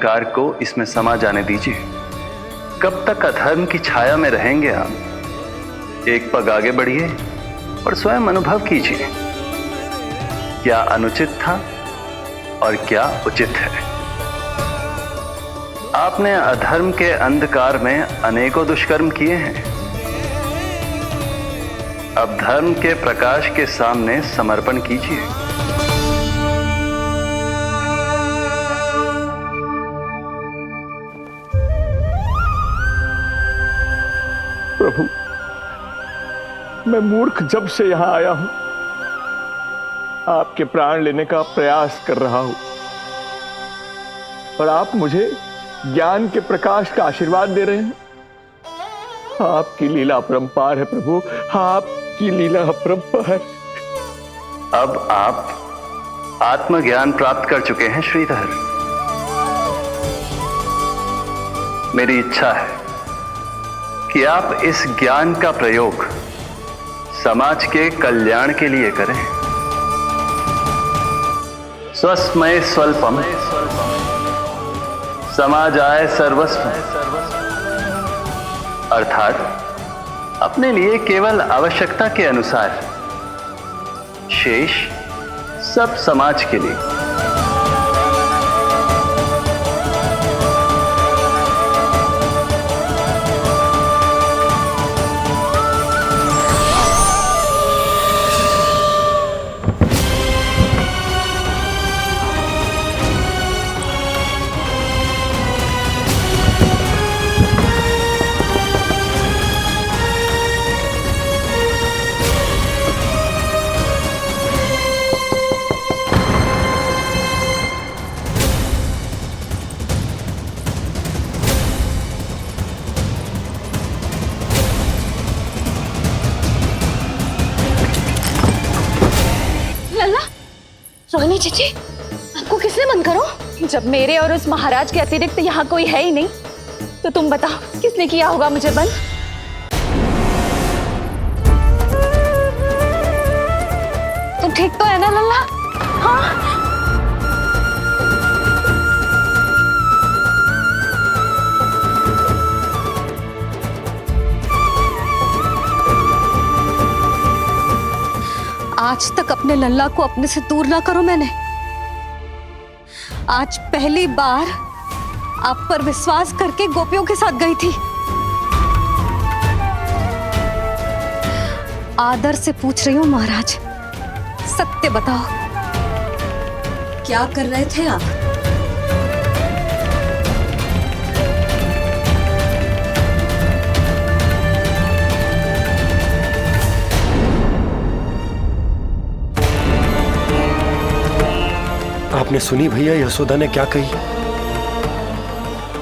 Car को इसमें समा जाने दीजिए। कब तक अधर्म की छाया में रहेंगे आप? एक पग आगे बढ़िए और स्वयं अनुभव कीजिए, क्या अनुचित था और क्या उचित है। आपने अधर्म के अंधकार में अनेकों दुष्कर्म किए हैं। अब धर्म के प्रकाश के सामने समर्पण कीजिए। प्रभु, मैं मूर्ख जब से यहां आया हूं, आपके प्राण लेने का प्रयास कर रहा हूं और आप मुझे ज्ञान के प्रकाश का आशीर्वाद दे रहे हैं। आपकी लीला अपरंपार है प्रभु, आपकी लीला अपरंपार। अब आप आत्मज्ञान प्राप्त कर चुके हैं श्रीधर। मेरी इच्छा है कि आप इस ज्ञान का प्रयोग समाज के कल्याण के लिए करें। स्वस्मय स्वल्पम समाजाय सर्वस्व, अर्थात अपने लिए केवल आवश्यकता के अनुसार, शेष सब समाज के लिए। रोहिणी चाची, आपको किसने बंद करो? जब मेरे और उस महाराज के अतिरिक्त यहाँ कोई है ही नहीं, तो तुम बताओ किसने किया होगा मुझे बंद? तुम ठीक तो है ना लल्ला? हाँ? आज तक अपने लल्ला को अपने से दूर ना करो मैंने। आज पहली बार आप पर विश्वास करके गोपियों के साथ गई थी। आदर से पूछ रही हूँ महाराज, सत्य बताओ, क्या कर रहे थे आप? आपने सुनी भैया यशोदा ने क्या कही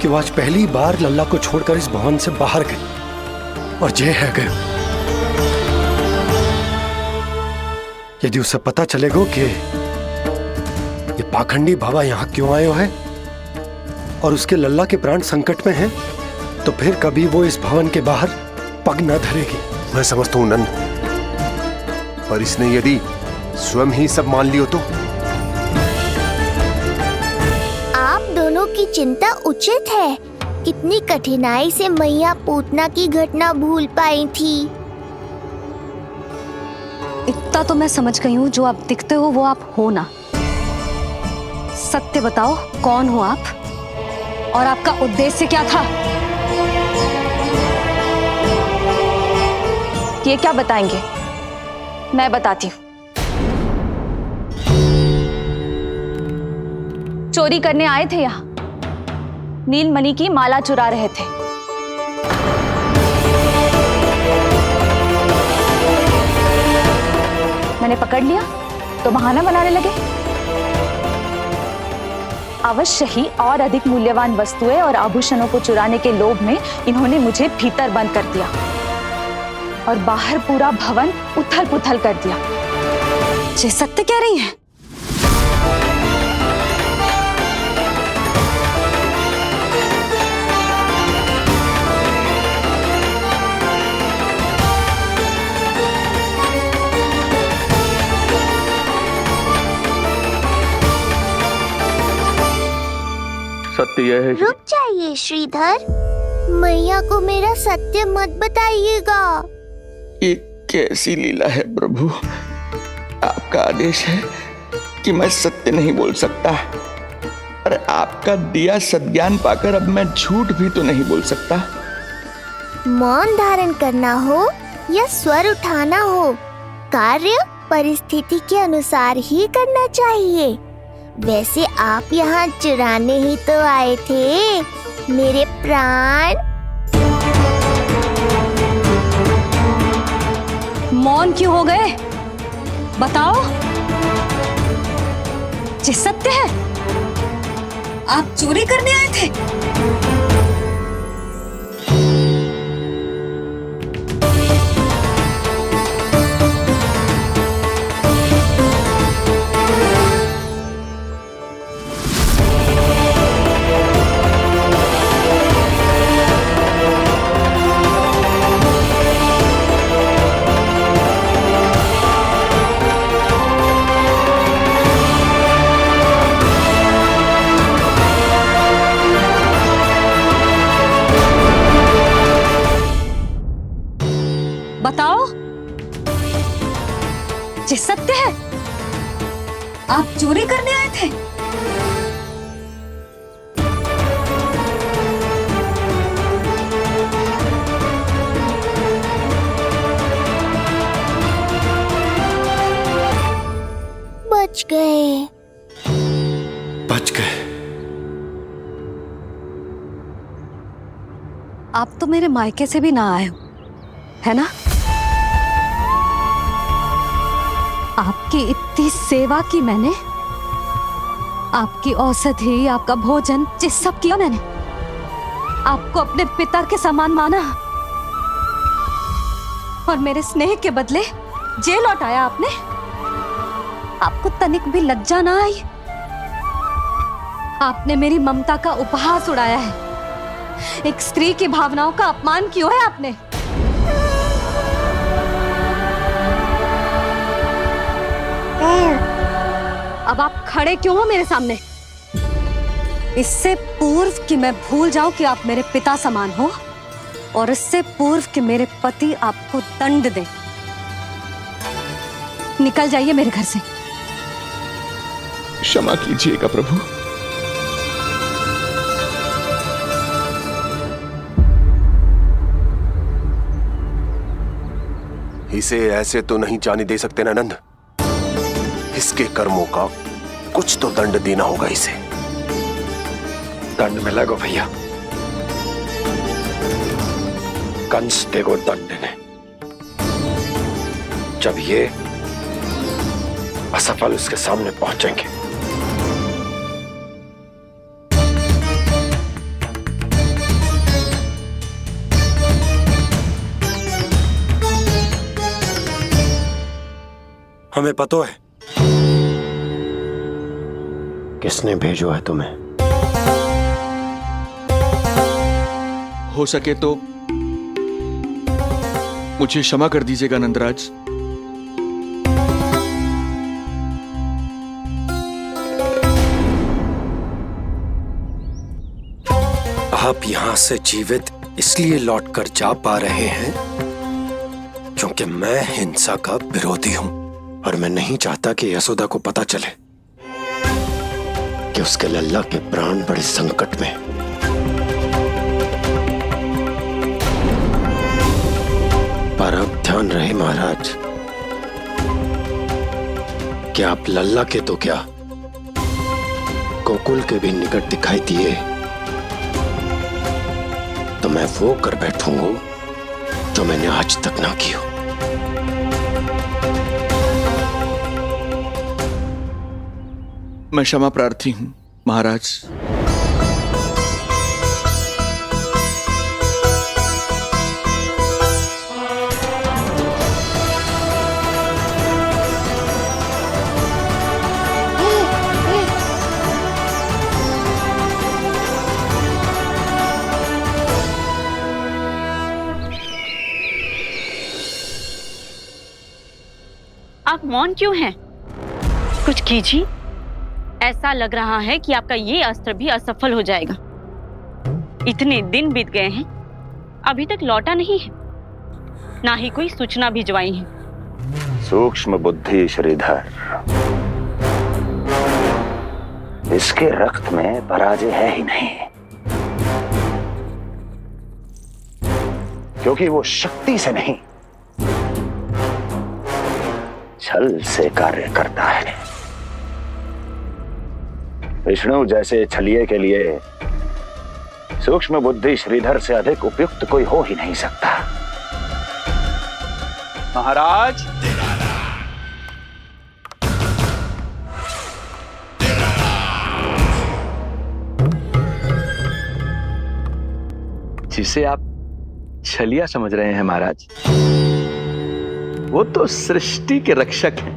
कि वो आज पहली बार लल्ला को छोड़कर इस भवन से बाहर गई और जय है गए। यदि उसे पता चलेगा कि ये पाखंडी बाबा यहां क्यों आए है और उसके लल्ला के प्राण संकट में हैं, तो फिर कभी वो इस भवन के बाहर पग न धरेगी। मैं समझता हूं नंद, पर इसने यदि स्वयं ही सब मान लियो तो? की चिंता उचित है। कितनी कठिनाई से मैया पूतना की घटना भूल पाई थी। इतना तो मैं समझ गई हूँ, जो आप दिखते हो वो आप हो ना। सत्य बताओ, कौन हो आप और आपका उद्देश्य क्या था? ये क्या बताएंगे? मैं बताती हूँ। चोरी करने आए थे यहाँ, नीलमणि की माला चुरा रहे थे। मैंने पकड़ लिया तो बहाना बनाने लगे। अवश्य ही और अधिक मूल्यवान वस्तुएं और आभूषणों को चुराने के लोभ में इन्होंने मुझे भीतर बंद कर दिया और बाहर पूरा भवन उथल पुथल कर दिया। ये सत्य कह रही हैं? सत्य यह है रुक जाइए श्रीधर, मैया को मेरा सत्य मत बताइएगा। ये कैसी लीला है प्रभु, आपका आदेश है कि मैं सत्य नहीं बोल सकता, और आपका दिया सद्ज्ञान पाकर अब मैं झूठ भी तो नहीं बोल सकता। मौन धारण करना हो या स्वर उठाना हो, कार्य परिस्थिति के अनुसार ही करना चाहिए। वैसे आप यहाँ चुराने ही तो आए थे मेरे प्राण। मौन क्यों हो गए? बताओ। ये सत्य है, आप चोरी करने आए थे? बताओ, ये सत्य है, आप चोरी करने आए थे? बच गए। बच गए। आप तो मेरे मायके से भी ना आए हो, है ना? आपकी इतनी सेवा की मैंने, आपकी औषधि, आपका भोजन, ये सब किया मैंने, आपको अपने पिता के समान माना, और मेरे स्नेह के बदले जेल लौटाया आपने। आपको तनिक भी लज्जा ना आई? आपने मेरी ममता का उपहास उड़ाया है, एक स्त्री की भावनाओं का अपमान किया है आपने। अब आप खड़े क्यों हो मेरे सामने? इससे पूर्व कि मैं भूल जाऊं कि आप मेरे पिता समान हो, और इससे पूर्व कि मेरे पति आपको दंड दे, निकल जाइए मेरे घर से। क्षमा कीजिएगा प्रभु। इसे ऐसे तो नहीं जाने दे सकते ना नंद। इसके कर्मों का कुछ तो दंड देना होगा इसे। दंड मिलेगा भैया, कंस देगो दंड ने, जब ये असफल उसके सामने पहुंचेंगे। हमें पता है किसने भेजो है तुम्हें। हो सके तो मुझे क्षमा कर दीजिएगा नंदराज। आप यहां से जीवित इसलिए लौटकर जा पा रहे हैं क्योंकि मैं हिंसा का विरोधी हूं, और मैं नहीं चाहता कि यशोदा को पता चले कि उसके लल्ला के प्राण बड़े संकट में। पर अब ध्यान रहे महाराज कि आप लल्ला के तो क्या, गोकुल के भी निकट दिखाई दिए तो मैं वो कर बैठूंगा जो मैंने आज तक ना की हो। मैं क्षमा प्रार्थी हूं महाराज। आप मौन क्यों हैं? कुछ कीजिए। ऐसा लग रहा है कि आपका ये अस्त्र भी असफल हो जाएगा। इतने दिन बीत गए हैं, अभी तक लौटा नहीं है, ना ही कोई सूचना भिजवाई है। सूक्ष्म बुद्धि श्रीधर, इसके रक्त में पराजय है ही नहीं, क्योंकि वो शक्ति से नहीं छल से कार्य करता है। विष्णु जैसे छलिए के लिए सूक्ष्म बुद्धि श्रीधर से अधिक उपयुक्त कोई हो ही नहीं सकता। महाराज, जिसे आप छलिया समझ रहे हैं महाराज, वो तो सृष्टि के रक्षक हैं,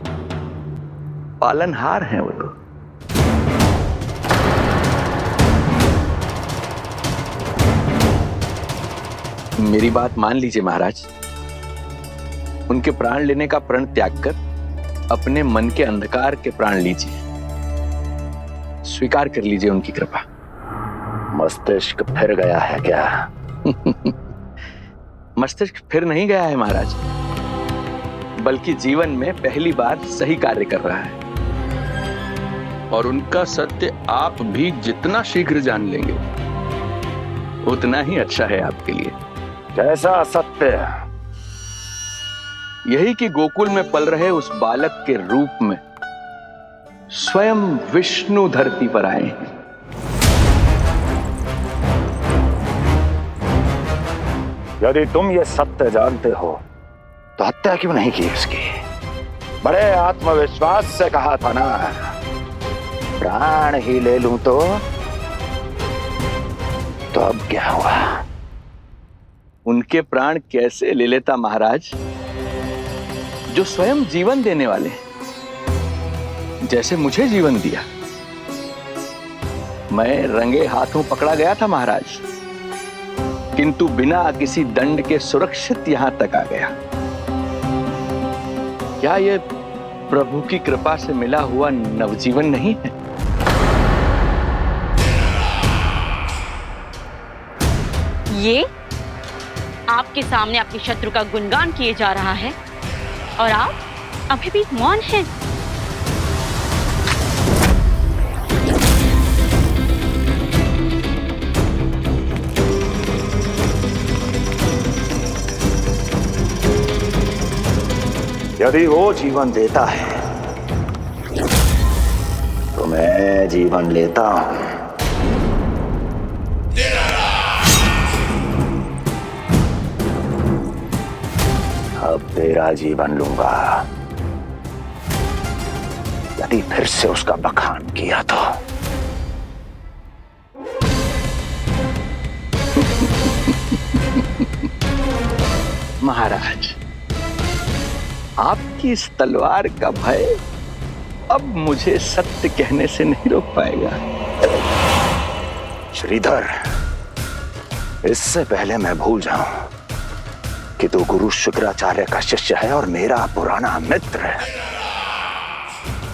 पालनहार हैं वो तो। मेरी बात मान लीजिए महाराज, उनके प्राण लेने का प्रण त्याग कर अपने मन के अंधकार के प्राण लीजिए, स्वीकार कर लीजिए उनकी कृपा। मस्तिष्क फिर गया है क्या? मस्तिष्क फिर नहीं गया है महाराज, बल्कि जीवन में पहली बार सही कार्य कर रहा है, और उनका सत्य आप भी जितना शीघ्र जान लेंगे उतना ही अच्छा है आपके लिए। कैसा सत्य? यही कि गोकुल में पल रहे उस बालक के रूप में स्वयं विष्णु धरती पर आए हैं। यदि तुम ये सत्य जानते हो तो हत्या क्यों नहीं की उसकी? बड़े आत्मविश्वास से कहा था ना, प्राण ही ले लूं तो अब क्या हुआ? उनके प्राण कैसे ले लेता महाराज, जो स्वयं जीवन देने वाले हैं, जैसे मुझे जीवन दिया। मैं रंगे हाथों पकड़ा गया था महाराज, किंतु बिना किसी दंड के सुरक्षित यहां तक आ गया। क्या यह प्रभु की कृपा से मिला हुआ नवजीवन नहीं है? ये आपके सामने अपने शत्रु का गुणगान किए जा रहा है और आप अभी भी मौन हैं। यदि वो जीवन देता है तो मैं जीवन लेता हूं। अब तेरा जीवन लूंगा यदि फिर से उसका बखान किया तो। महाराज, आपकी इस तलवार का भय अब मुझे सत्य कहने से नहीं रोक पाएगा। श्रीधर, इससे पहले मैं भूल जाऊं कि तू गुरु शुक्राचार्य का शिष्य है और मेरा पुराना मित्र है,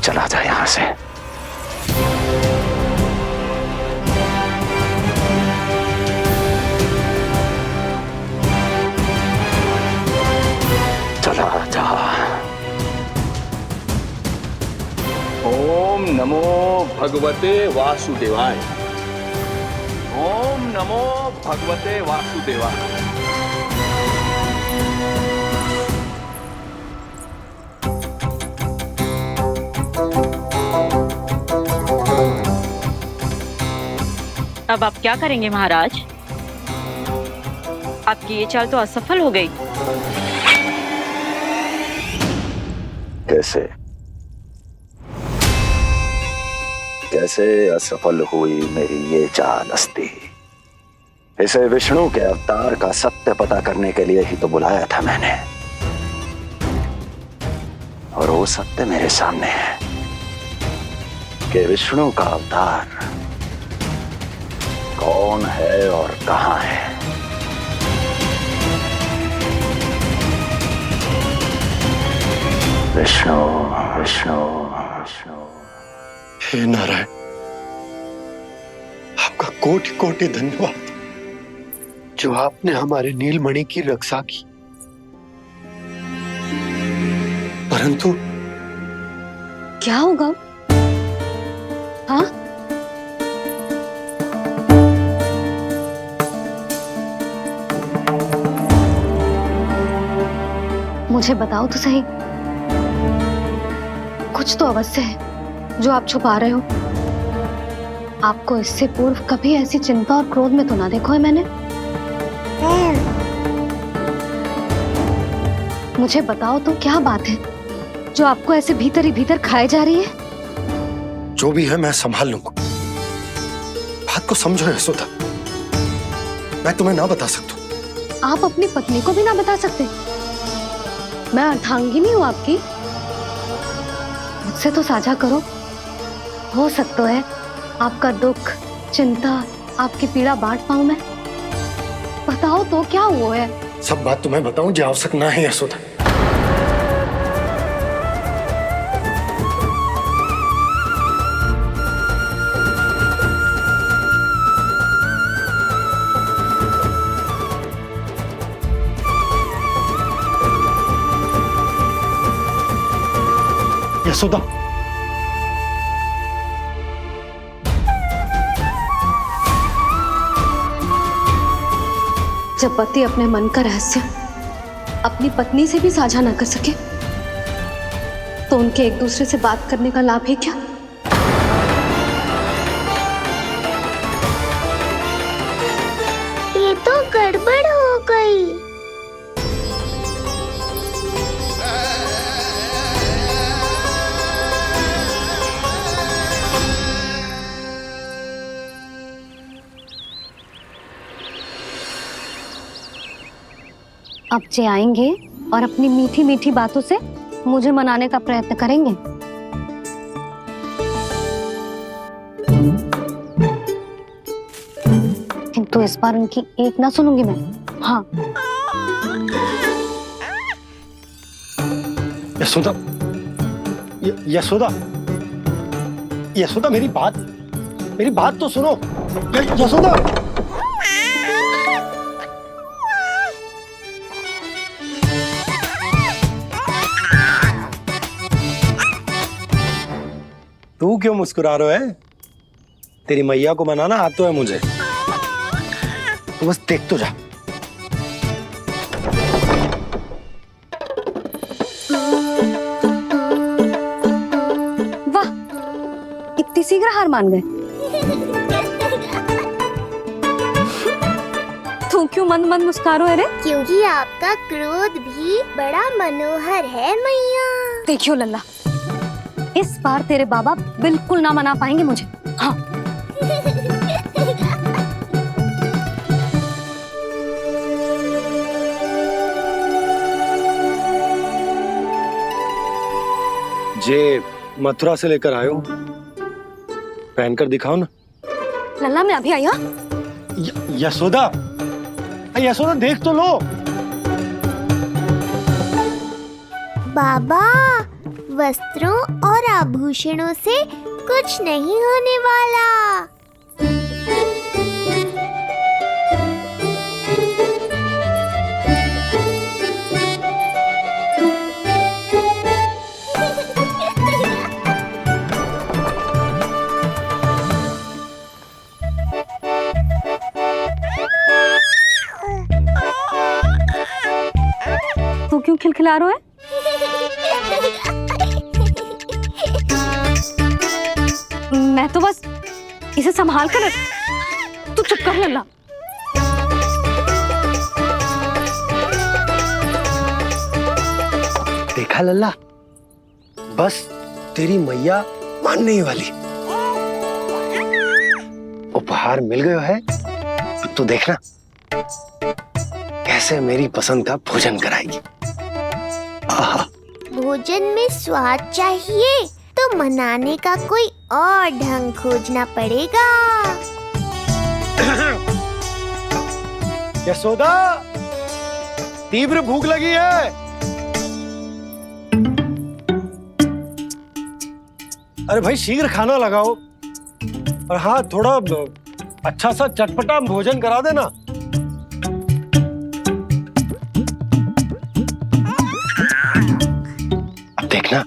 चला जा यहां से। चला जा। ओम नमो भगवते वासुदेवाय। ओम नमो भगवते वासुदेवाय। अब आप क्या करेंगे महाराज? आपकी ये चाल तो असफल हो गई। कैसे कैसे असफल हुई मेरी ये चाल अस्ति? इसे विष्णु के अवतार का सत्य पता करने के लिए ही तो बुलाया था मैंने, और वो सत्य मेरे सामने है कि विष्णु का अवतार कौन है और कहां है। विष्णु विष्णु विष्णु। हे नारायण, आपका कोटि कोटि धन्यवाद जो आपने हमारे नीलमणि की रक्षा की। परंतु क्या होगा? हाँ, मुझे बताओ तो सही, कुछ तो अवश्य है जो आप छुपा रहे हो। आपको इससे पूर्व कभी ऐसी चिंता और क्रोध में तो ना देखो है मैंने। मुझे बताओ तो क्या बात है जो आपको ऐसे भीतर ही भीतर खाए जा रही है? जो भी है मैं संभाल लूंगा। बात को समझो यशोदा, मैं तुम्हें ना बता सकता। आप अपनी पत्नी को भी ना बता सकते? मैं अर्धांगिनी हूँ आपकी, मुझसे तो साझा करो। हो सकता है आपका दुख, चिंता, आपकी पीड़ा बांट पाऊं मैं। बताओ तो क्या हुआ है? सब बात तुम्हें बताऊं जो आवश्यक ना है यशोदा। यशोदा, जब पति अपने मन का रहस्य अपनी पत्नी से भी साझा न कर सके तो उनके एक दूसरे से बात करने का लाभ है क्या? ये तो गड़बड़ हो गई। अब जे आएंगे और अपनी मीठी मीठी बातों से मुझे मनाने का प्रयत्न करेंगे। किंतु इस बार उनकी एक ना सुनूंगी मैं। हाँ, यशोदा, यशोदा, यशोदा, मेरी बात तो सुनो। यशोदा, तू क्यों मुस्कुरा रहा है? तेरी मैया को मनाना आता है मुझे, तो बस देख तो जा। वाह, इतनी शीघ्र हार मान गए। तू क्यों मंद मंद मुस्कुरा रहे? क्योंकि आपका क्रोध भी बड़ा मनोहर है मैया। देखियो लल्ला, इस बार तेरे बाबा बिल्कुल ना मना पाएंगे मुझे। हाँ, जे मथुरा से लेकर आयो, पहनकर दिखाओ ना। लल्ला मैं अभी आई। हाँ, यशोदा, यशोदा देख तो लो। बाबा, वस्त्रों और आभूषणों से कुछ नहीं होने वाला। तू क्यों खिलखिला रहा है? मैं तो बस इसे संभाल कर। तू चुप कर लल्ला। देखा लल्ला, बस तेरी मैया मानने ही वाली। उपहार मिल गयो है तो देखना कैसे मेरी पसंद का भोजन कराएगी। आहा, भोजन में स्वाद चाहिए तो मनाने का कोई और ढंग खोजना पड़ेगा। यशोदा, तीव्र भूख लगी है। अरे भाई शीघ्र खाना लगाओ, और हाँ थोड़ा अच्छा सा चटपटा भोजन करा देना। अब देखना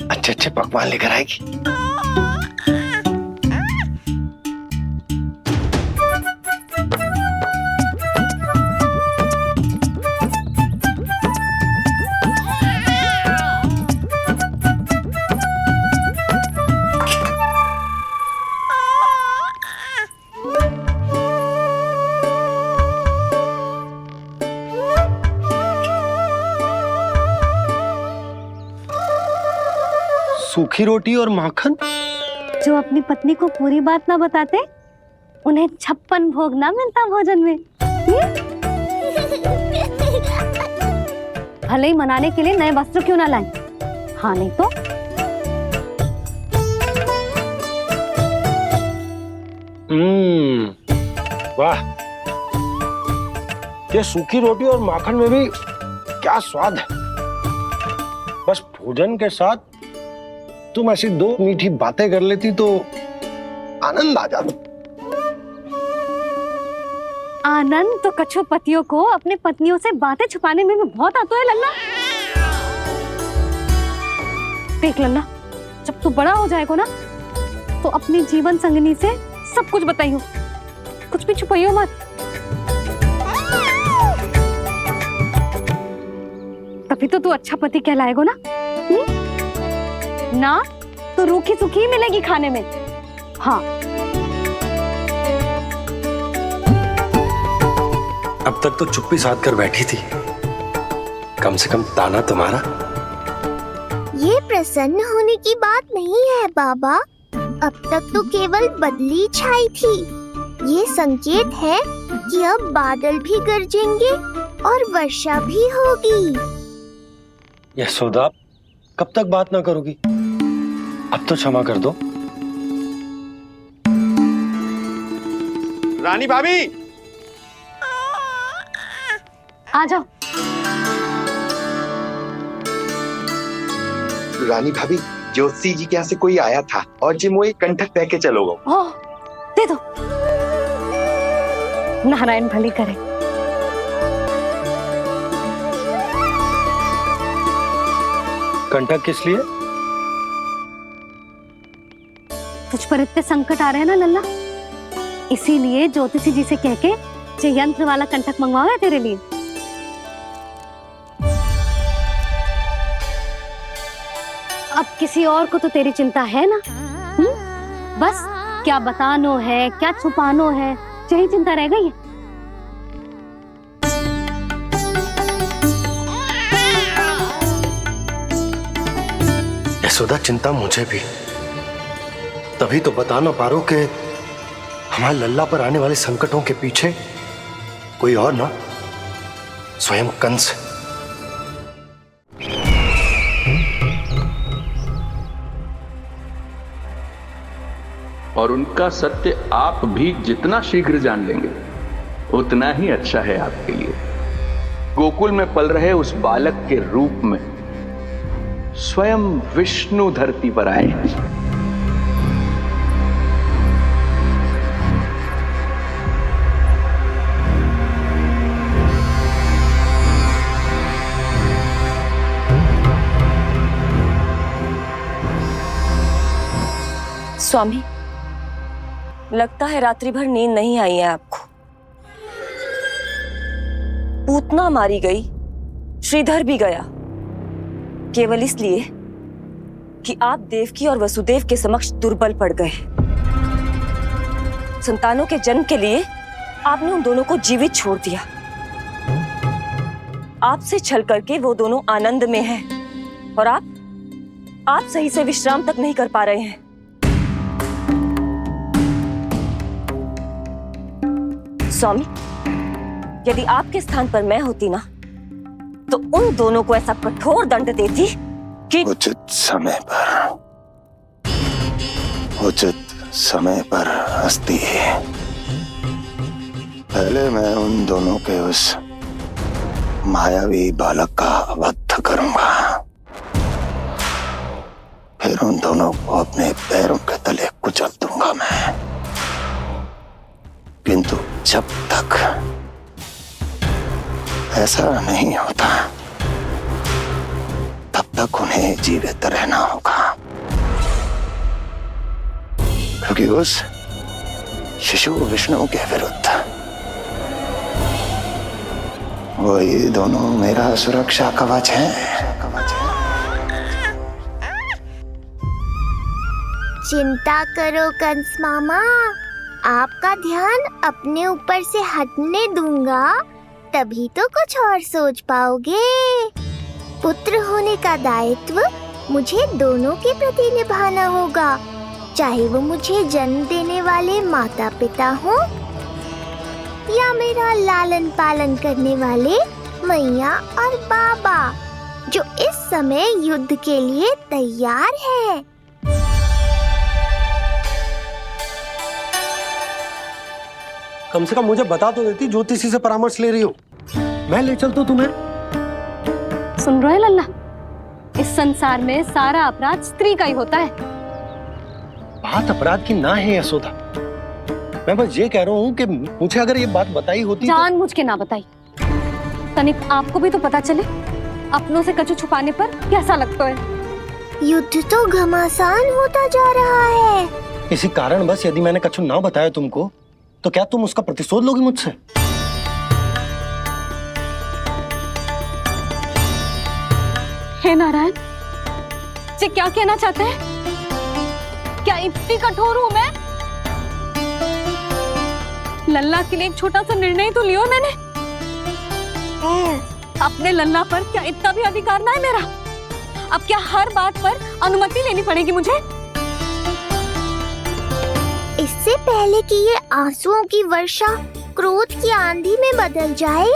अच्छे अच्छे पकवान लेकर आएगी। सूखी रोटी और माखन? जो अपनी पत्नी को पूरी बात ना बताते, उन्हें 56 भोग ना मिलता भोजन में। भले ही मनाने के लिए नए वस्त्र क्यों ना लाएं, हाँ नहीं तो वाह, ये सूखी रोटी और माखन में भी क्या स्वाद है। बस भोजन के साथ तुम ऐसी 2 मीठी बातें कर लेती तो आनंद आ जाता। आनंद तो कछुआ पतियों को अपने पत्नियों से बातें छुपाने में भी बहुत आता है लल्ला। देख लल्ला, जब तू बड़ा हो जाएगा ना तो अपनी जीवन संगिनी से सब कुछ बताइयो, कुछ भी छुपाइयो मत। तभी तो तू अच्छा पति कहलाएगा ना। ना तो रूखी सूखी ही मिलेगी खाने में। हाँ अब तक तो चुप्पी साध कर बैठी थी, कम से कम ताना तुम्हारा। ये प्रसन्न होने की बात नहीं है बाबा, अब तक तो केवल बदली छाई थी। ये संकेत है कि अब बादल भी गरजेंगे और वर्षा भी होगी। यशोदा, कब तक बात ना करोगी? अब तो क्षमा कर दो। रानी भाभी, आ जाओ। रानी भाभी, ज्योति जी के यहाँ से कोई आया था और जी मुझे कंठक दे के चलो गो। ओह, दे दो। नारायण भली करे। कंठक किस लिए? तुझ पर इतने संकट आ रहे हैं ना लल्ला, इसीलिए ज्योतिषी जी से कह के ये यंत्र वाला कंठक मंगवाया है तेरे लिए। अब किसी और को तो तेरी चिंता है ना? बस क्या बतानो है, क्या छुपानो है, यही चिंता रह गई है। यशोदा, चिंता मुझे भी, तभी तो बता ना पा रहा हूं कि हमारे लल्ला पर आने वाले संकटों के पीछे कोई और ना, स्वयं कंस। और उनका सत्य आप भी जितना शीघ्र जान लेंगे उतना ही अच्छा है आपके लिए। गोकुल में पल रहे उस बालक के रूप में स्वयं विष्णु धरती पर आए हैं। स्वामी, लगता है रात्रि भर नींद नहीं आई है आपको। पूतना मारी गई, श्रीधर भी गया, केवल इसलिए कि आप देवकी और वसुदेव के समक्ष दुर्बल पड़ गए। संतानों के जन्म के लिए आपने उन दोनों को जीवित छोड़ दिया। आपसे छल करके वो दोनों आनंद में हैं और आप सही से विश्राम तक नहीं कर पा रहे हैं। स्वामी, यदि आपके स्थान पर मैं होती ना तो उन दोनों को ऐसा कठोर दंड देती कि उचित समय पर हस्ती है। पहले मैं उन दोनों के उस मायावी बालक का वध करूंगा, फिर फिर उन दोनों को अपने पैरों के तले कुचल दूंगा मैं। किंतु जब तक ऐसा नहीं होता तब तक उन्हें जीवित रहना होगा, क्योंकि उस शिशु विष्णु के विरुद्ध वही दोनों मेरा सुरक्षा कवच है। चिंता करो कंस मामा, आपका ध्यान अपने ऊपर से हटने दूंगा, तभी तो कुछ और सोच पाओगे। पुत्र होने का दायित्व मुझे दोनों के प्रति निभाना होगा, चाहे वो मुझे जन्म देने वाले माता पिता हो या मेरा लालन पालन करने वाले मैया और बाबा, जो इस समय युद्ध के लिए तैयार है। कम से कम मुझे बता तो देती, ज्योतिषी से परामर्श ले रही हो, मैं ले चलता तुम्हें। सुन रहे लल्ला, इस संसार में सारा अपराध स्त्री का ही होता है। बात अपराध की ना है यशोदा, मैं बस ये कह रहा हूँ कि मुझे अगर ये बात बताई होती जान मुझ के ना बताई, तनिक आपको भी तो पता चले अपनों से कछु छुपाने पर कैसा लगता है। युद्ध तो घमासान होता जा रहा है। इसी कारण बस यदि मैंने कछु ना बताया तुमको, तो क्या तुम उसका प्रतिशोध लोगी मुझसे? हे नारायण, जी क्या कहना चाहते हैं? क्या इतनी कठोर हूं मैं? लल्ला के लिए एक छोटा सा निर्णय तो लियो मैंने। अपने लल्ला पर क्या इतना भी अधिकार ना है मेरा? अब क्या हर बात पर अनुमति लेनी पड़ेगी मुझे? इससे पहले कि ये आंसुओं की वर्षा क्रोध की आंधी में बदल जाए,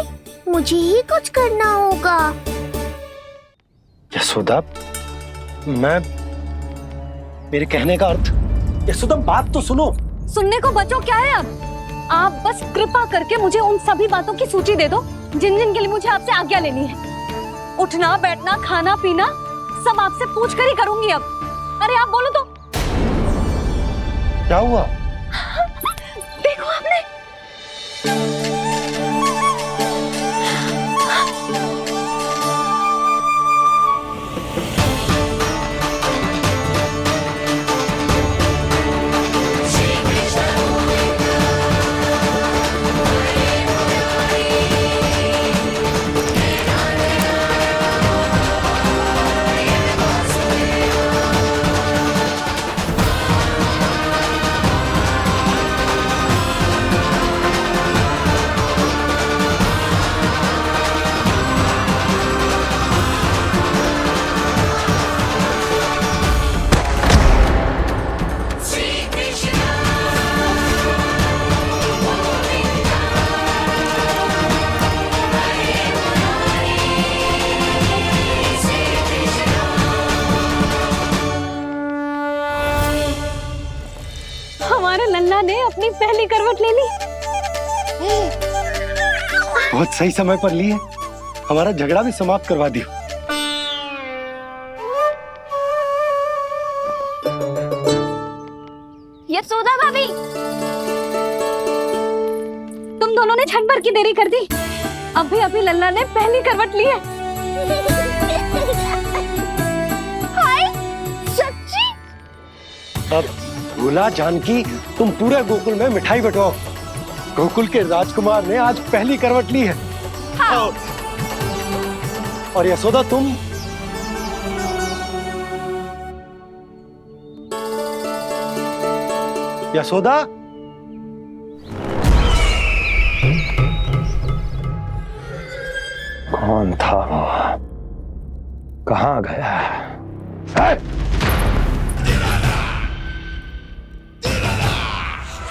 मुझे ही कुछ करना होगा। यशोदा, मेरे कहने का अर्थ, यशोदा बात तो सुनो। सुनने को बचो क्या है अब? आप बस कृपा करके मुझे उन सभी बातों की सूची दे दो जिन जिन के लिए मुझे आपसे आज्ञा लेनी है। उठना बैठना खाना पीना सब आपसे पूछ कर ही करूंगी अब। अरे आप बोलो तो। क्या हुआ? देखो आपने। लल्ला ने अपनी पहली करवट ले ली। बहुत सही समय पर ली है, हमारा झगड़ा भी समाप्त करवा दियो। यशोदा भाभी, तुम दोनों ने क्षण भर की देरी कर दी। अभी अभी लल्ला ने पहली करवट ली है। हाय, सच्ची? अब भूला जानकी, तुम पूरे गोकुल में मिठाई बंटवाओ। गोकुल के राजकुमार ने आज पहली करवट ली है। हाँ। और यशोदा तुम यशोदा, कौन था वो? कहाँ गया?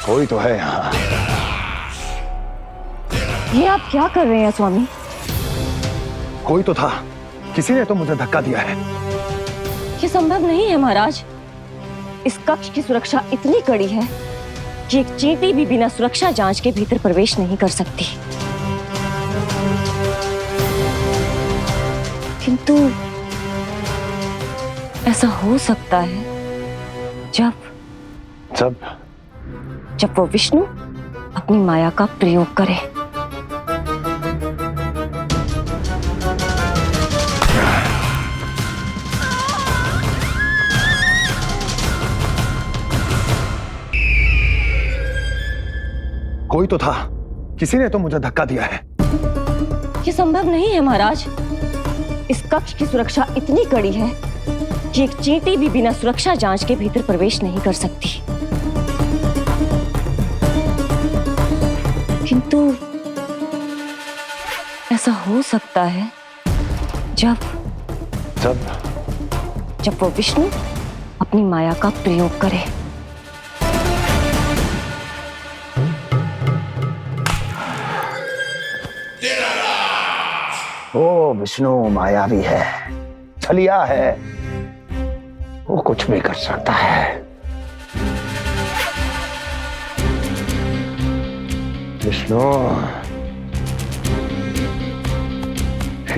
कोई तो है यहाँ। ये आप क्या कर रहे हैं स्वामी? कोई तो था, किसी ने तो मुझे धक्का दिया है। ये संभव नहीं है महाराज। इस कक्ष की सुरक्षा इतनी कड़ी है कि एक चींटी भी बिना सुरक्षा जांच के भीतर प्रवेश नहीं कर सकती। किंतु ऐसा हो सकता है जब वो विष्णु अपनी माया का प्रयोग करे। कोई तो था, किसी ने तो मुझे धक्का दिया है। ये संभव नहीं है महाराज। इस कक्ष की सुरक्षा इतनी कड़ी है कि एक चींटी भी बिना सुरक्षा जांच के भीतर प्रवेश नहीं कर सकती। किंतु ऐसा हो सकता है जब वो विष्णु अपनी माया का प्रयोग करे। ओ विष्णु मायावी है, छलिया है, वो कुछ भी कर सकता है। विष्णु,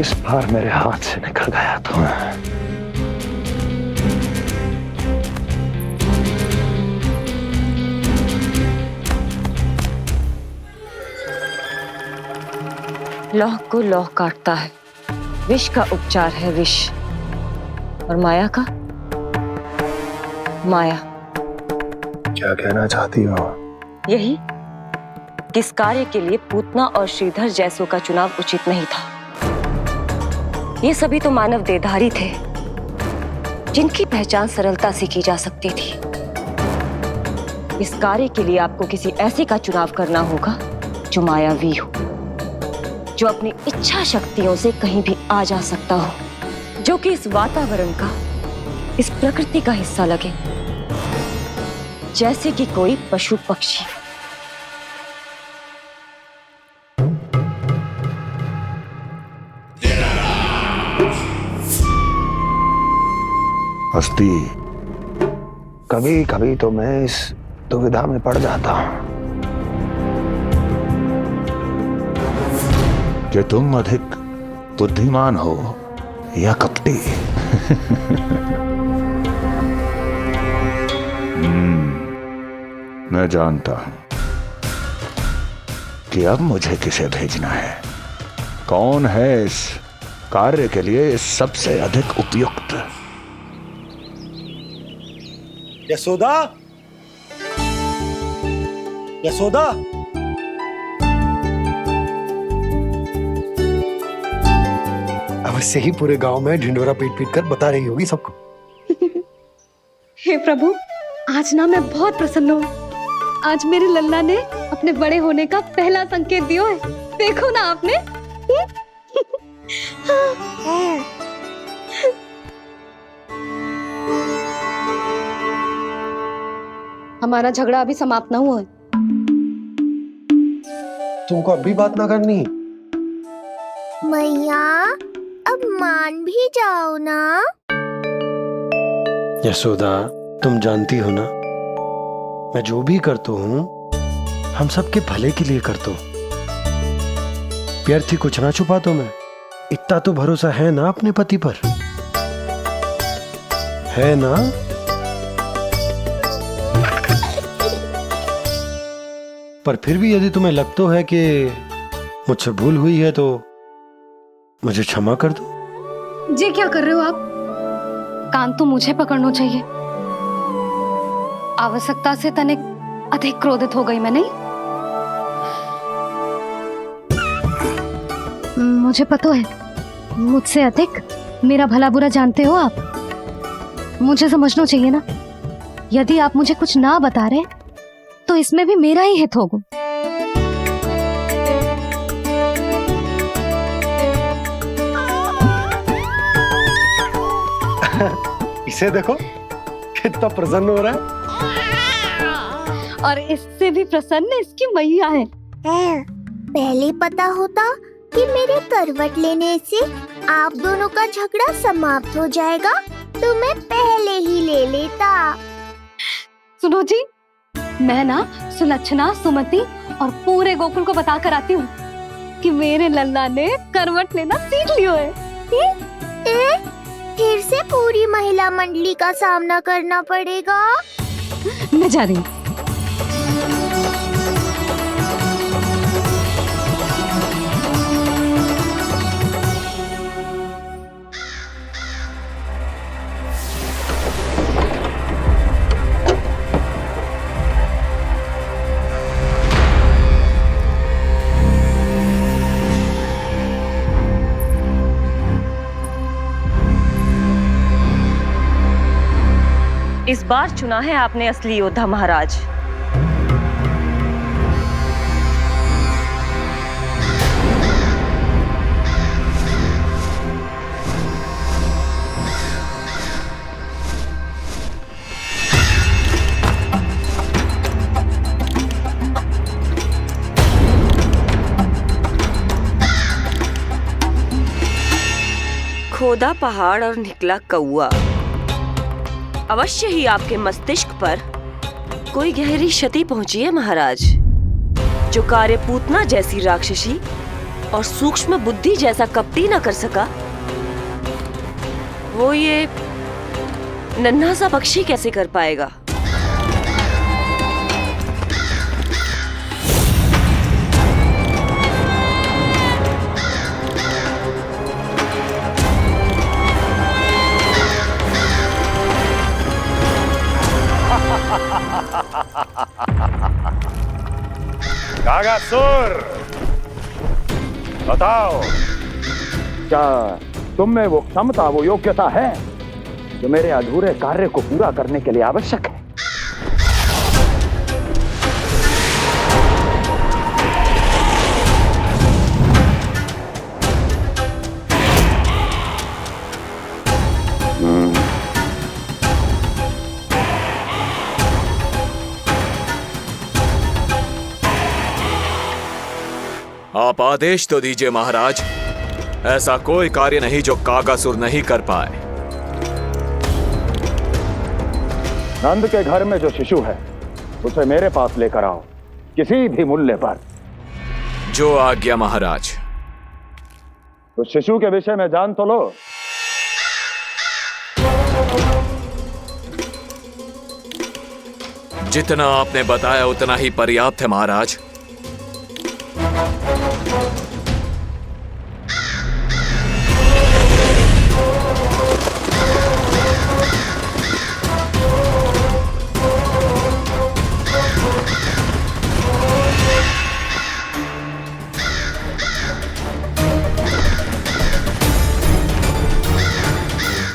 इस बार मेरे हाथ से निकल गया तो लौह को लौह काटता है। विष का उपचार है विष, और माया का माया। क्या कहना चाहती हो? यही कि इस कार्य के लिए पूतना और श्रीधर जैसों का चुनाव उचित नहीं था। ये सभी तो मानव देहधारी थे जिनकी पहचान सरलता से की जा सकती थी। इस कार्य के लिए आपको किसी ऐसे का चुनाव करना होगा जो मायावी हो, जो अपनी इच्छा शक्तियों से कहीं भी आ जा सकता हो, जो कि इस वातावरण का, इस प्रकृति का हिस्सा लगे, जैसे कि कोई पशु पक्षी। हस्ती, कभी कभी तो मैं इस दुविधा में पड़ जाता हूं कि तुम अधिक बुद्धिमान हो या कपटी। मैं जानता हूं कि अब मुझे किसे भेजना है, कौन है इस कार्य के लिए सबसे अधिक उपयुक्त। यशोदा, यशोदा, अवश्य ही पूरे गांव में ढिंडोरा पीट पीट कर बता रही होगी सबको। हे प्रभु, आज ना मैं बहुत प्रसन्न हूँ। आज मेरे लल्ला ने अपने बड़े होने का पहला संकेत दिया है। देखो ना आपने। हमारा झगड़ा अभी समाप्त ना हुआ है। तुमको अब भी बात ना करनी? मैया, अब मान भी जाओ ना। यशोदा, तुम जानती हो ना, मैं जो भी करता हूँ हम सबके भले के लिए करता हूँ। व्यर्थ ही कुछ ना छुपाता मैं। इतना तो भरोसा है ना अपने पति पर, है ना? पर फिर भी यदि तुम्हें लगता है कि मुझसे भूल हुई है तो मुझे क्षमा कर दो। ये क्या कर रहे हो आप? कान तो मुझे पकड़ना चाहिए। आवश्यकता से तनिक अधिक क्रोधित हो गई मैं, नहीं? मुझे पता है, मुझसे अधिक मेरा भला बुरा जानते हो आप। मुझे समझना चाहिए ना, यदि आप मुझे कुछ ना बता रहे तो इसमें भी मेरा ही हित होगा। इसे देखो कितना प्रसन्न हो रहा है। और इससे भी प्रसन्न इसकी मैया है। पहले पता होता कि मेरे करवट लेने से आप दोनों का झगड़ा समाप्त हो जाएगा तो मैं पहले ही ले लेता। सुनो जी, मैं ना सुलक्षणा, सुमति और पूरे गोकुल को बता कर आती हूँ कि मेरे लल्ला ने करवट लेना सीख लियो है। फिर से पूरी महिला मंडली का सामना करना पड़ेगा। मैं जा रही हूँ। इस बार चुना है आपने असली योद्धा महाराज। खोदा पहाड़ और निकला कौआ। अवश्य ही आपके मस्तिष्क पर कोई गहरी क्षति पहुंची है महाराज। जो कार्य पूतना जैसी राक्षसी और सूक्ष्म बुद्धि जैसा कपटी न कर सका, वो ये नन्हा सा पक्षी कैसे कर पाएगा। कागासुर, बताओ, क्या तुम में वो क्षमता, वो योग्यता है जो मेरे अधूरे कार्य को पूरा करने के लिए आवश्यक है? आप आदेश तो दीजिए महाराज। ऐसा कोई कार्य नहीं जो कागासुर नहीं कर पाए। नंद के घर में जो शिशु है उसे मेरे पास लेकर आओ, किसी भी मूल्य पर। जो आज्ञा महाराज। तो शिशु के विषय में जान तो लो। जितना आपने बताया उतना ही पर्याप्त है महाराज।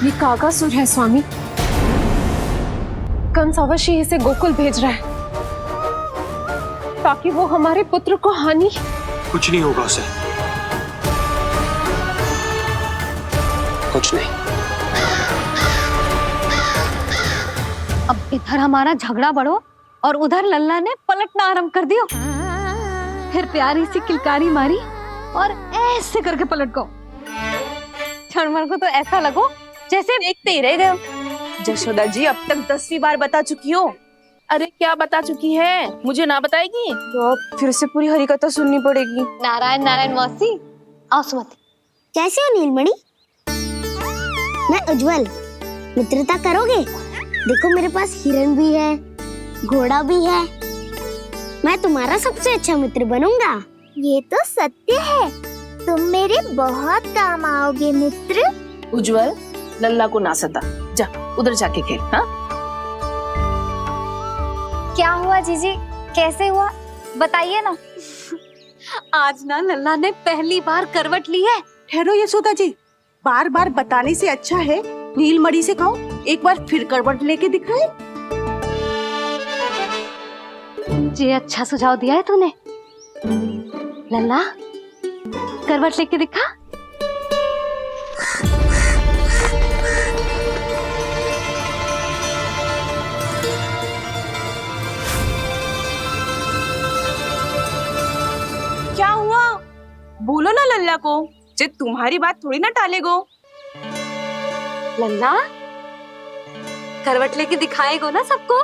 ये कागासुर है स्वामी। कंस अवश्य इसे गोकुल भेज रहा है ताकि वो हमारे पुत्र को हानि। कुछ नहीं होगा उसे, कुछ नहीं। अब इधर हमारा झगड़ा बढ़ो और उधर लल्ला ने पलटना आरंभ कर दियो। फिर प्यारी सी किलकारी मारी और ऐसे करके पलट गो। क्षणभर को तो ऐसा लगो जैसे देखते ही रह गए। जशोदा जी अब तक 10वीं बार बता चुकी हो। अरे क्या बता चुकी है, मुझे ना बताएगी तो फिर से पूरी हरिकथा सुननी पड़ेगी। नारायण नारायण मौसी, आओ सुमति। कैसे हो नीलमणि? मैं उज्जवल, मित्रता करोगे? देखो मेरे पास हिरन भी है, घोड़ा भी है। मैं तुम्हारा सबसे अच्छा मित्र बनूंगा। ये तो सत्य है, तुम मेरे बहुत काम आओगे मित्र। उज्जवल, लल्ला को ना सता, जा उधर जाके खेल। हाँ, क्या हुआ जीजी, कैसे हुआ बताइए ना। आज ना लल्ला ने पहली बार करवट ली है। ठहरो यशोदा जी, बार बार बताने से अच्छा है नीलमणि से कहो एक बार फिर करवट लेके दिखाए। ये अच्छा सुझाव दिया है तूने। लल्ला करवट लेके दिखा। क्या हुआ, बोलो ना लल्ला को, जे तुम्हारी बात थोड़ी ना टालेगो। लल्ला करवट लेके दिखाएगो ना सबको।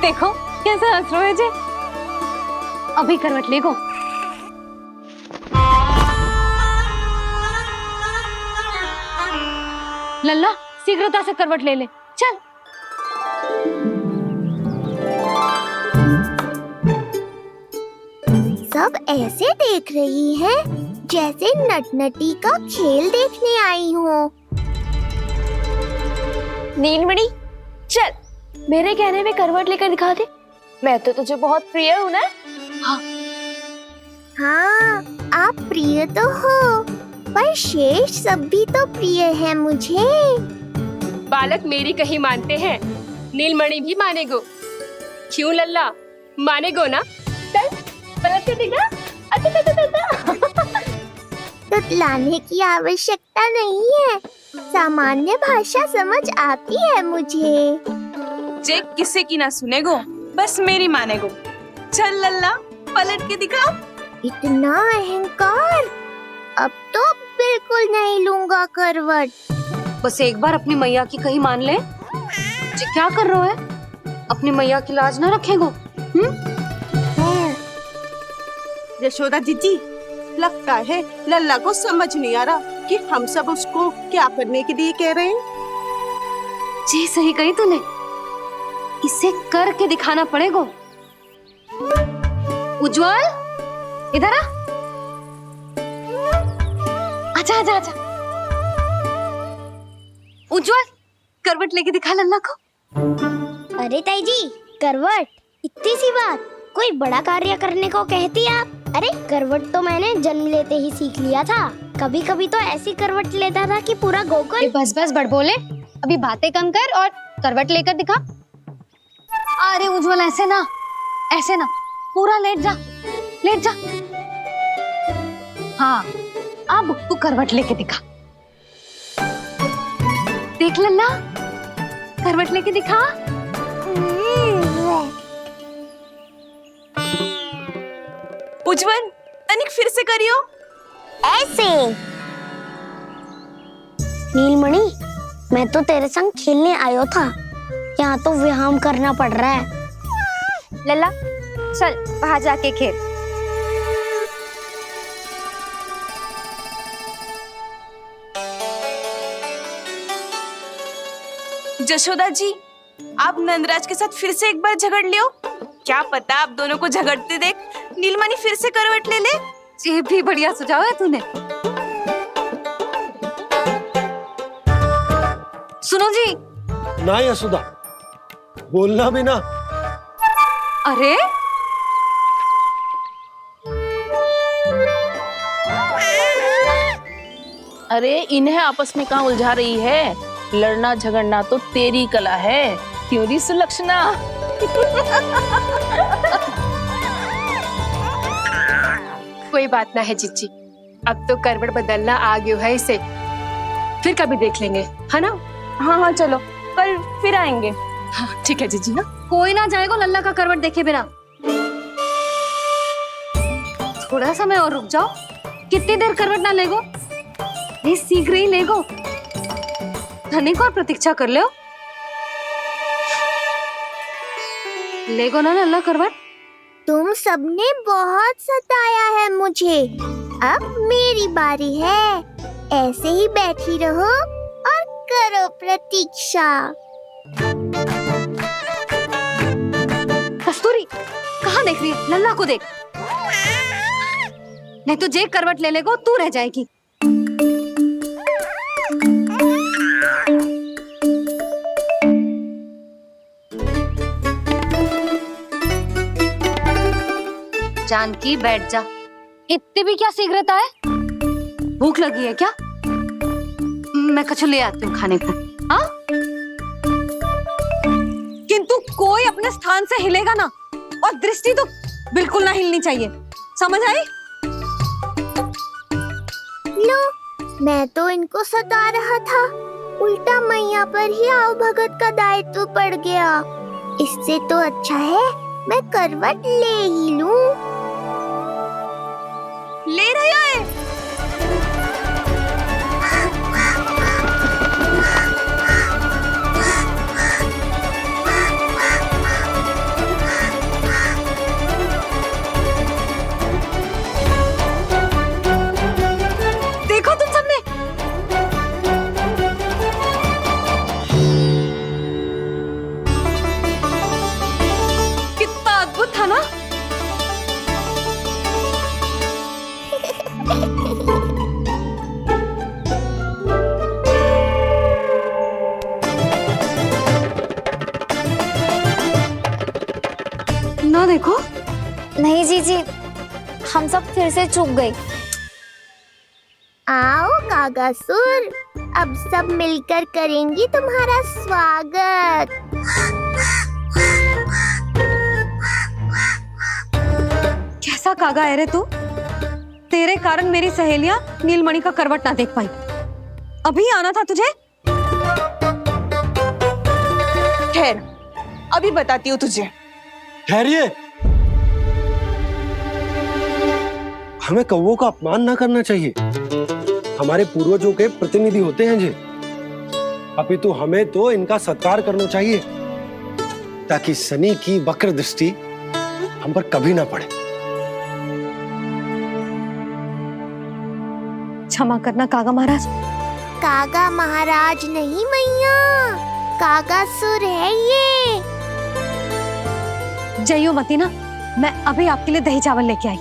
देखो कैसे हंस रहे जे। अभी करवट लेगो, लल्ला शीघ्रता से करवट ले ले, चल। सब ऐसे देख रही हैं जैसे नटनटी का खेल देखने आई हो। नीलमणि चल, मेरे कहने में करवट लेकर दिखा दे। मैं तो तुझे बहुत प्रिय हूँ ना। हाँ, आप प्रिय तो हो, पर शेष सब भी तो प्रिय है मुझे। बालक मेरी कहीं मानते हैं, नीलमणि भी मानेगो। क्यों लल्ला, मानेगो ना? चल पलट के दिखा। तुतलाने की आवश्यकता नहीं है, सामान्य भाषा समझ आती है मुझे। जे किसी की ना सुनेगो, बस मेरी मानेगो। चल लल्ला, पलट के दिखा। इतना अहंकार, अब तो बिल्कुल नहीं लूंगा करवट। बस एक बार अपनी मैया की कहीं मान ले। जी क्या कर रहे हो है? अपनी मैया की लाज ना रखेगो। यशोदा जीजी, लगता है लल्ला को समझ नहीं आ रहा कि हम सब उसको क्या करने के लिए कह रहे हैं। जी सही कही तूने, इसे करके दिखाना पड़ेगा। उज्जवल इधर आ, आजा आजा आजा। उज्जवल करवट लेके दिखा लल्ला को। अरे ताई जी, करवट इतनी सी बात, कोई बड़ा कार्य करने को कहती आप? अरे करवट तो मैंने जन्म लेते ही सीख लिया था। कभी कभी तो ऐसी करवट लेता था कि पूरा गोकुल। बस बस बड़ बोले, अभी बातें कम कर और करवट लेकर दिखा। अरे उज्जवल ऐसे ना, ऐसे ना, पूरा लेट जा, लेट जा। हाँ अब तू करवट लेके दिखा। देख लल्ला, करवट लेके दिखा। उज्जवल तनिक फिर से करियो। ऐसे। नीलमणि, मैं तो तेरे संग खेलने आयो था, यहाँ तो व्यायाम करना पड़ रहा है। लल्ला चल वहां जाके खेल। जशोदा जी, आप नंदराज के साथ फिर से एक बार झगड़ लियो। क्या पता आप दोनों को झगड़ते देख नीलमणि फिर से करवट ले ले। ये भी बढ़िया सुझाव है तूने। सुनो जी। ना यशोदा, बोलना भी ना। अरे अरे इन्हें आपस में कहाँ उलझा रही है? लड़ना झगड़ना तो तेरी कला है, क्यों री सुलक्षणा? कोई बात ना है जीजी, अब तो करवट बदलना आ गयो है इसे, फिर कभी देख लेंगे, है ना? हाँ हाँ चलो, कल फिर आएंगे। हाँ ठीक है जीजी ना। कोई ना जाएगा लल्ला का करवट देखे बिना। थोड़ा समय और रुक जाओ। कितनी देर करवट ना लेगो? ये शीघ्र ही लेगो। धनिक और प्रतीक्षा कर लो। लेगो ना लल्ला करवट। तुम सबने बहुत सताया है मुझे, अब मेरी बारी है। ऐसे ही बैठी रहो और करो प्रतीक्षा। कस्तूरी कहाँ देख रही है? लल्ला को देख, नहीं तो जे करवट ले लेगो तू रह जाएगी। जानकी बैठ जा। इतनी भी क्या शीघ्रता है? भूख लगी है क्या? मैं कछु ले आती हूँ खाने को। हाँ? किंतु कोई अपने स्थान से हिलेगा ना, और दृष्टि तो बिल्कुल ना हिलनी चाहिए, समझ आई? लो, मैं तो इनको सता रहा था, उल्टा मैया पर ही आओ भगत का दायित्व पड़ गया। इससे तो अच्छा है मैं करवट ले ही लूं। ले रही है। देखो तुम सबने, यहाँ देखो। नहीं जीजी, हम सब फिर से चूक गए। आओ कागासुर, अब सब मिलकर करेंगी तुम्हारा स्वागत। कैसा कागा है रे तू? तेरे कारण मेरी सहेलियां नीलमणि का करवट ना देख पाई। अभी आना था तुझे। ठहर, अभी बताती हूँ तुझे। ठहरिए, हमें कौवों का अपमान ना करना चाहिए। हमारे पूर्वजों के प्रतिनिधि होते हैं जी। अपितु हमें तो इनका सत्कार करना चाहिए ताकि शनि की वक्र दृष्टि हम पर कभी ना पड़े। क्षमा करना कागा महाराज। कागा महाराज नहीं मैया, कागासुर है ये। जइयो मती ना, मैं अभी आपके लिए दही चावल लेके आई।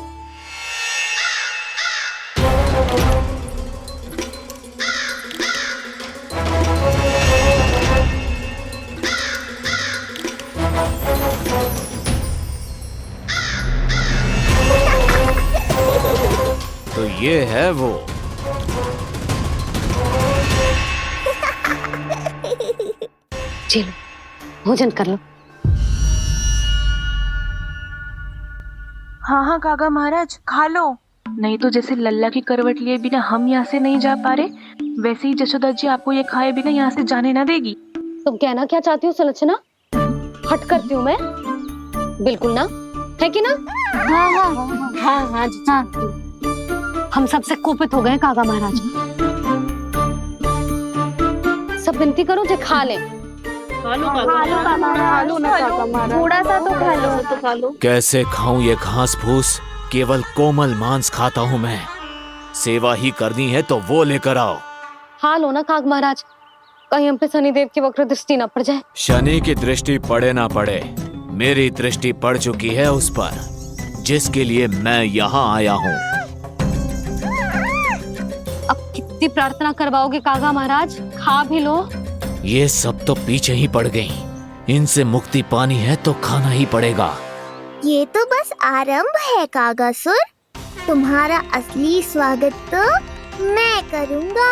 तो ये है वो। चलो भोजन कर लो। हाँ हाँ काका महाराज, खा लो। नहीं तो जैसे लल्ला की करवट लिए बिना हम यहाँ से नहीं जा पा रहे, वैसे ही जशोदा जी आपको ये खाए बिना यहाँ से जाने ना देगी। तुम कहना क्या चाहती हो सुलक्षणा? हट करती हूँ मैं? बिल्कुल ना, है कि ना? हाँ हाँ हाँ हाँ हाँ। हम सबसे कोपित हो गए काका महाराज। सब विनती करो जो खा ले। थोड़ा सा तो खा लो। कैसे खाऊं ये घास फूस? केवल कोमल मांस खाता हूं मैं। सेवा ही करनी है तो वो लेकर आओ। खा लो ना काग महाराज, कहीं हम पे शनिदेव की वक्र दृष्टि ना पड़ जाए। शनि की दृष्टि पड़े ना पड़े, मेरी दृष्टि पड़ चुकी है उस पर जिसके लिए मैं यहाँ आया हूँ। अब कितनी प्रार्थना करवाओगे कागा महाराज? खा भी लो। ये सब तो पीछे ही पड़ गई, इनसे मुक्ति पानी है तो खाना ही पड़ेगा। ये तो बस आरंभ है कागासुर, तुम्हारा असली स्वागत तो मैं करूंगा।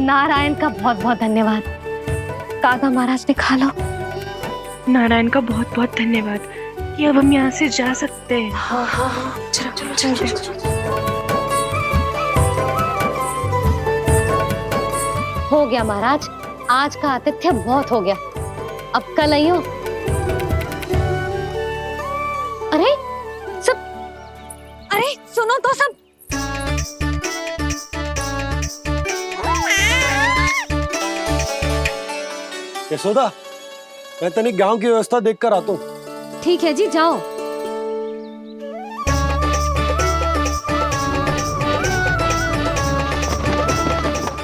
नारायण का बहुत बहुत धन्यवाद। कागा महाराज ने खा लो। नारायण का बहुत बहुत धन्यवाद कि अब हम यहाँ से जा सकते हैं। हाँ हाँ हाँ, चलो चलो चलो चलो। हो गया महाराज, आज का आतिथ्य बहुत हो गया, अब कल आइयो। अरे सब, अरे सुनो तो सब। यशोदा, मैं तनिक गांव की व्यवस्था देखकर आता हूँ। ठीक है जी, जाओ।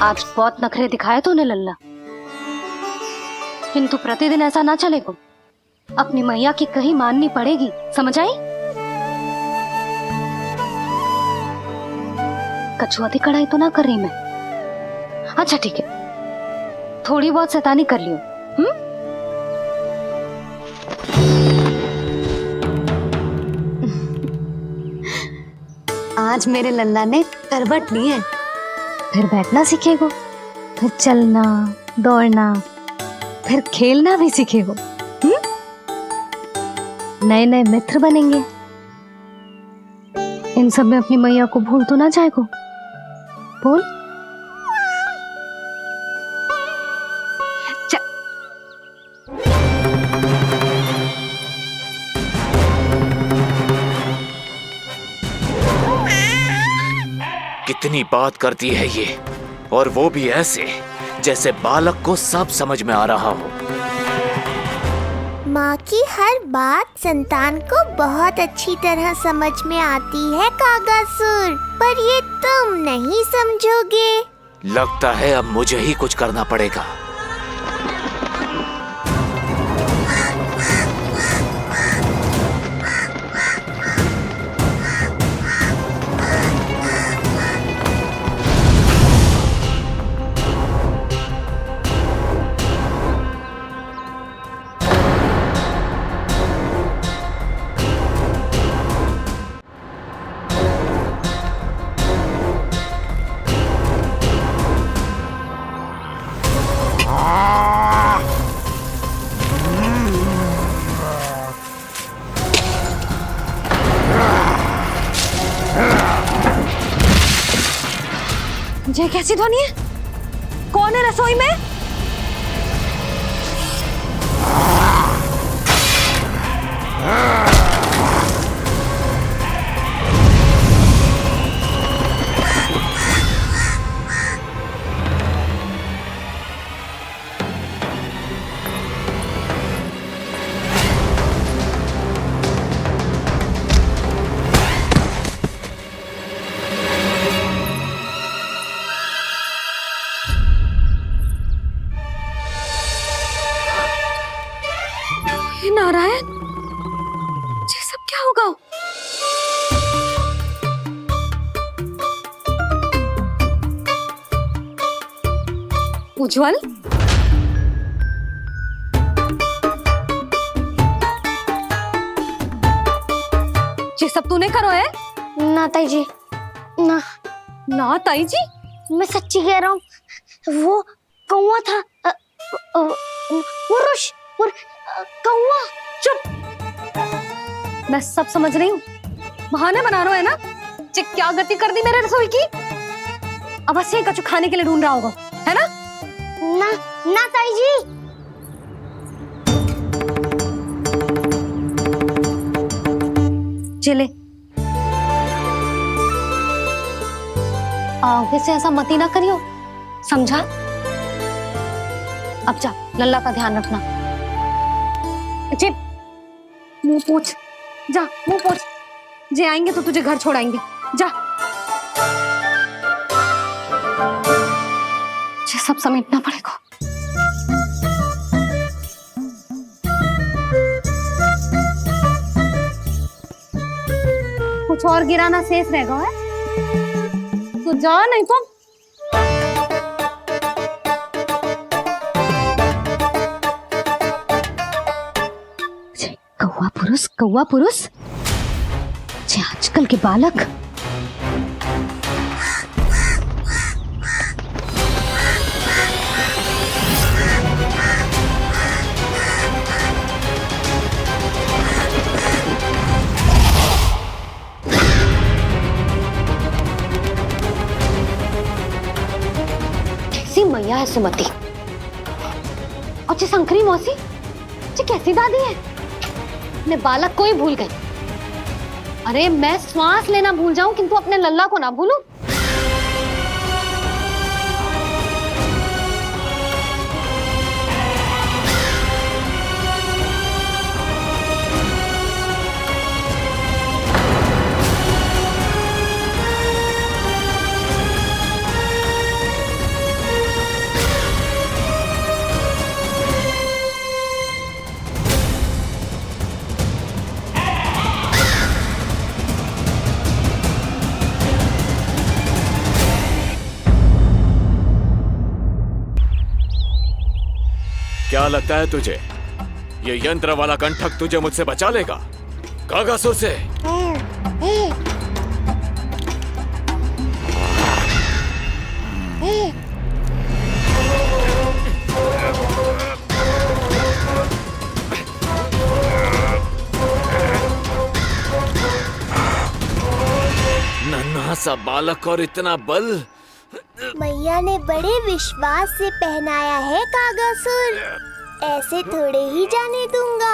आज बहुत नखरे दिखाए तूने लल्ला, किंतु प्रतिदिन ऐसा ना चलेगा। अपनी मैया की कहीं माननी पड़ेगी, समझ आई? कछुआती कढ़ाई तो ना कर रही मैं। अच्छा ठीक है, थोड़ी बहुत शैतानी कर लियो। आज मेरे लल्ला ने करवट ली है, फिर बैठना सीखेगो, फिर चलना दौड़ना, फिर खेलना भी सीखेगो। नए नए मित्र बनेंगे। इन सब में अपनी मैया को भूल तो ना जाएगो। बोल। कितनी बात करती है ये, और वो भी ऐसे जैसे बालक को सब समझ में आ रहा हो। माँ की हर बात संतान को बहुत अच्छी तरह समझ में आती है कागासुर, पर ये तुम नहीं समझोगे। लगता है अब मुझे ही कुछ करना पड़ेगा। ये कैसी ध्वनि है? कौन है रसोई में? नारायण, ये सब क्या होगा? उज्जवल, ये सब तूने करो है? ना ताई जी, ना ना ताई जी, मैं सच्ची कह रहा हूँ। वो कौवा था, पुरुष कौवा। चुप, मैं सब समझ रही हूँ। बहाने बना रहा है ना? ये क्या गति कर दी मेरे रसोई की? अब बस यही कछु खाने के लिए ढूंढ रहा होगा, है ना? ना ना ताई जी। चले, आगे से ऐसा मत ही ना करियो, समझा? अब जा, लल्ला का ध्यान रखना। चिप, मुंह पोंछ, जा मुंह पोंछ। जे आएंगे तो तुझे घर छोड़ाएंगे, जा। ये सब समेटना पड़ेगा। कुछ और गिराना शेष रहेगा है? तो जा, नहीं तो कौवा पुरुष जे आजकल के बालक। कैसी मैया है सुमति, और जे शंकरी मौसी, जे कैसी दादी है। अपने बालक को ही भूल गई। अरे मैं श्वास लेना भूल जाऊं किंतु अपने लल्ला को ना भूलूं। क्या लगता है तुझे ये यंत्र वाला कंठक तुझे मुझसे बचा लेगा कागासुर से? नन्हा सा बालक और इतना बल। मैया ने बड़े विश्वास से पहनाया है कागासुर, ऐसे थोड़े ही जाने दूंगा।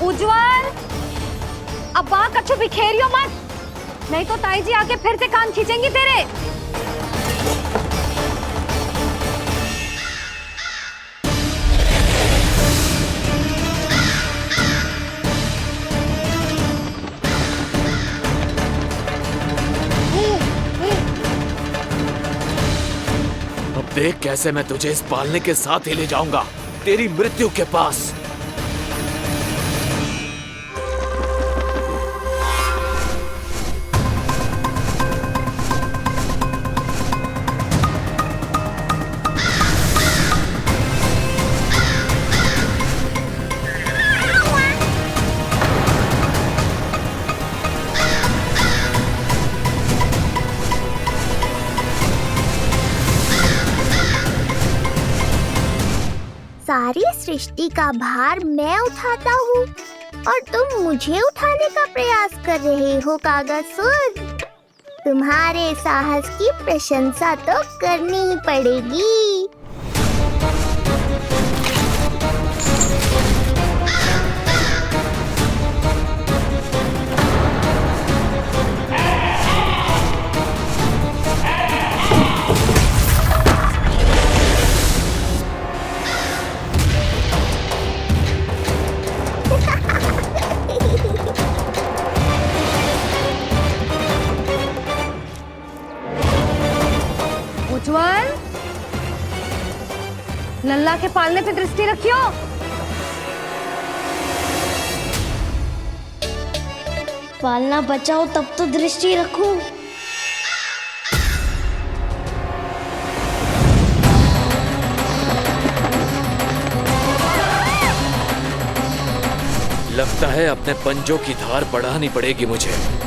उज्जवल, अब वहां कछु बिखेरियो मत, नहीं तो ताई जी आके फिर से कान खींचेंगी तेरे। अब देख कैसे मैं तुझे इस पालने के साथ ही ले जाऊंगा तेरी मृत्यु के पास। सारी सृष्टि का भार मैं उठाता हूँ और तुम मुझे उठाने का प्रयास कर रहे हो कागासुर। तुम्हारे साहस की प्रशंसा तो करनी ही पड़ेगी। उज्जवल, लल्ला के पालने पे दृष्टि रखियो। पालना बचाओ तब तो दृष्टि रखूं। लगता है अपने पंजों की धार बढ़ानी पड़ेगी मुझे।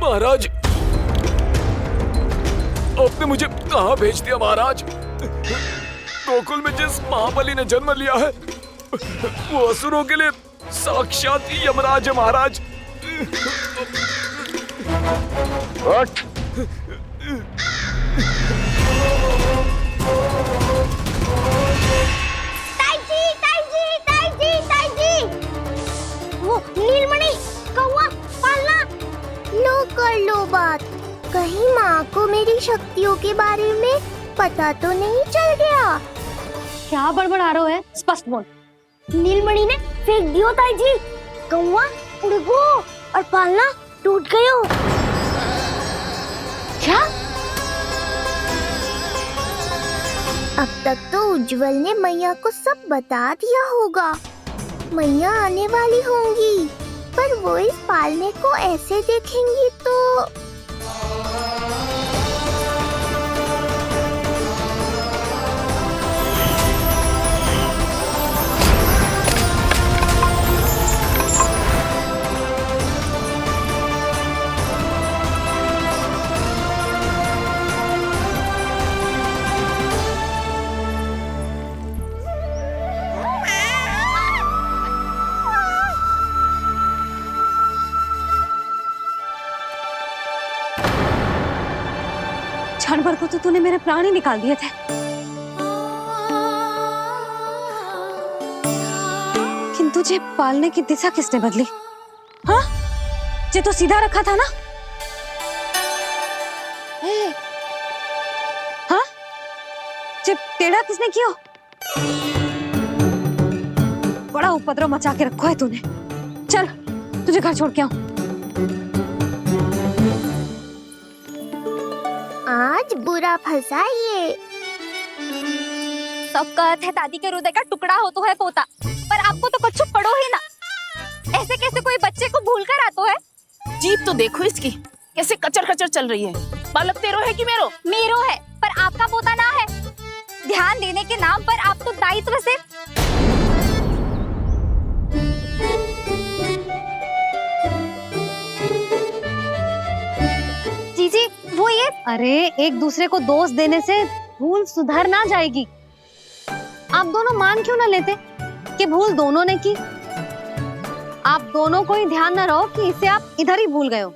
महाराज, आपने मुझे कहाँ भेज दिया महाराज? गोकुल में जिस महाबली ने जन्म लिया है वो असुरों के लिए साक्षात यमराज है महाराज। उठ। वो नीलमणि, कौवा, पालना। लो कर लो बात। कहीं माँ को मेरी शक्तियों के बारे में पता तो नहीं चल गया। क्या बड़बड़ा रहे हो? स्पष्ट बोल। नीलमणि ने फेंक दियो ताई जी। कौवा उड़ गयो और पालना टूट गयो। क्या? अब तक तो उज्जवल ने मैया को सब बता दिया होगा। मैया आने वाली होंगी, पर वो इस पालने को ऐसे देखेंगी तो क्षण भर को तो तूने मेरे प्राण ही निकाल दिए थे। किंतु तुझे पालने की दिशा किसने बदली? हाँ, जे तो सीधा रखा था ना? हाँ, जे टेढ़ा किसने किया? बड़ा उपद्रव मचा के रखो है तूने। चल, तुझे घर छोड़ के आऊं। आज बुरा फंसा ये। सब कहते हैं दादी के हृदय का टुकड़ा हो तो है पोता, पर आपको तो कुछ पड़ो ही ना। ऐसे कैसे कोई बच्चे को भूल कर आतो है? जीभ तो देखो इसकी, कैसे कचर कचर चल रही है। बालक तेरो है कि मेरो? मेरो है, पर आपका पोता ना है। ध्यान देने के नाम पर आप तो दायित्व से जीजी वो ये। अरे एक दूसरे को दोष देने से भूल सुधर ना जाएगी। आप दोनों मान क्यों ना लेते कि भूल दोनों ने की? आप दोनों को ही ध्यान न रहो कि इसे आप इधर ही भूल गए हो।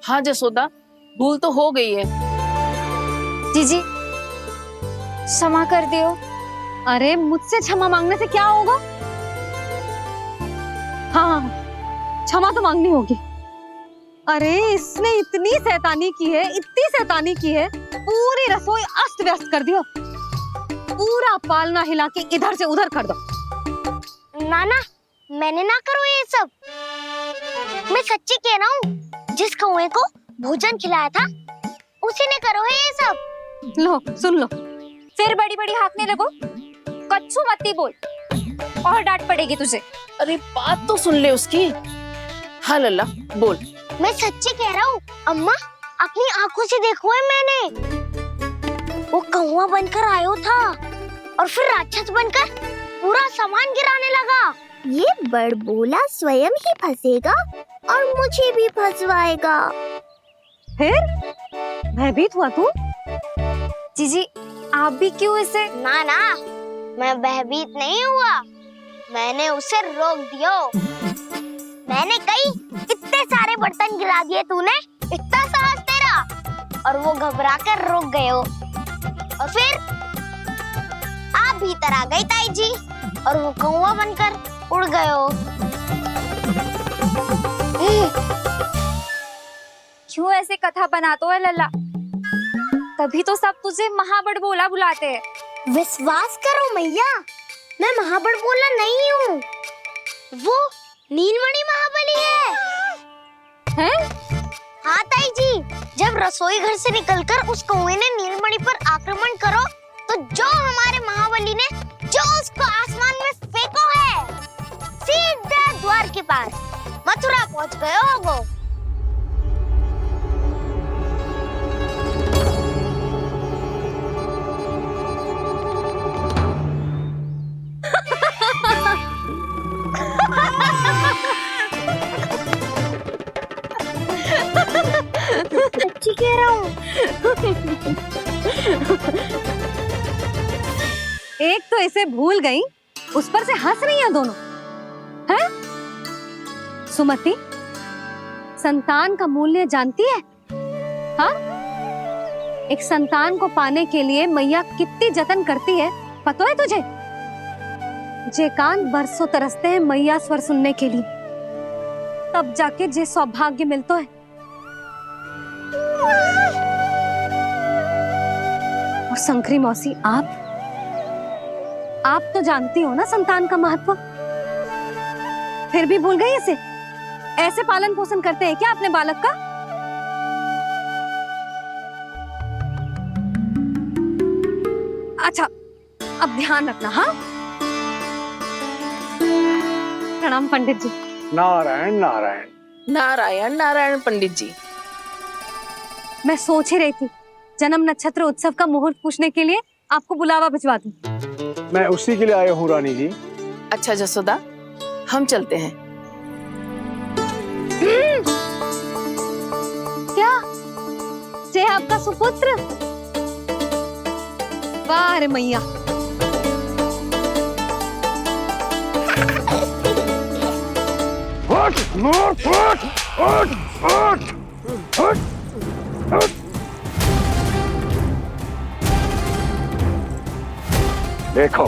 हाँ जसोदा, भूल तो हो गई है। जीजी क्षमा कर दियो। अरे मुझसे क्षमा मांगने से क्या होगा? हाँ, क्षमा तो मांगनी होगी। अरे इसने इतनी शैतानी की है, इतनी शैतानी की है, पूरी रसोई अस्त व्यस्त कर दियो। पूरा पालना हिला के इधर से उधर कर दो। नाना, मैंने ना करो ये सब। मैं सच्ची कह रहा हूँ, जिस कौवे को भोजन खिलाया था उसी ने करो है ये सब। लो सुन लो, फिर बड़ी बड़ी हाकने लगो। कच्छू मत्ती बोल, और डांट पड़ेगी तुझे। अरे बात तो सुन ले उसकी। हाँ लल्ला बोल। मैं सच्ची कह रहा हूँ अम्मा, अपनी आंखों से देखो है मैंने। वो कौवा बनकर आयो था और फिर राक्षस बनकर पूरा सामान गिराने लगा। ये बड़बोला स्वयं ही फंसेगा और मुझे भी फंसवाएगा। फिर भयभीत हुआ तू? जीजी आप भी क्यों इसे? ना ना, मैं भयभीत नहीं हुआ, मैंने उसे रोक दिया। मैंने कही इतने सारे बर्तन गिरा दिए तूने, इतना साहस तेरा, और वो घबरा कर रुक गए हो। और फिर आप भीतर आ गई ताई जी और वो कौवा बनकर उड़ गए हो। क्यों ऐसे कथा बनाते है लल्ला? तभी तो सब तुझे महाबड़बोला बुलाते हैं। विश्वास करो मैया, मैं महाबड़बोला नहीं हूँ, वो नीलमणि महाबली है। हैं? हाँ ताई जी, जब रसोई घर से निकलकर उस कौवे ने नीलमणि पर आक्रमण करो तो जो हमारे महाबली ने जो उसको आसमान में फेंको है, सीधा द्वार के पास मथुरा पहुँच गए हो वो। सच्ची कह रहा हूँ। एक तो इसे भूल गई, उस पर से हंस रही हैं दोनों। हैं? सुमति, संतान का मूल्य जानती है? हाँ? एक संतान को पाने के लिए मैया कितनी जतन करती है, पता है तुझे? जे कान बरसों तरसते हैं मैया स्वर सुनने के लिए, तब जाके जे सौभाग्य मिलता है। और शंकरी मौसी, आप तो जानती हो ना संतान का महत्व, फिर भी भूल गई इसे? ऐसे पालन पोषण करते हैं क्या अपने बालक का? अच्छा, अब ध्यान रखना। हाँ, प्रणाम पंडित जी। नारायण नारायण। नारायण नारायण पंडित जी। मैं सोच ही रही थी जन्म नक्षत्र उत्सव का मुहूर्त पूछने के लिए आपको बुलावा भिजवा दूं। मैं उसी के लिए आया हूँ रानी जी। अच्छा जसोदा, हम चलते हैं। क्या जे आपका सुपुत्र? वाह रे मैया। देखो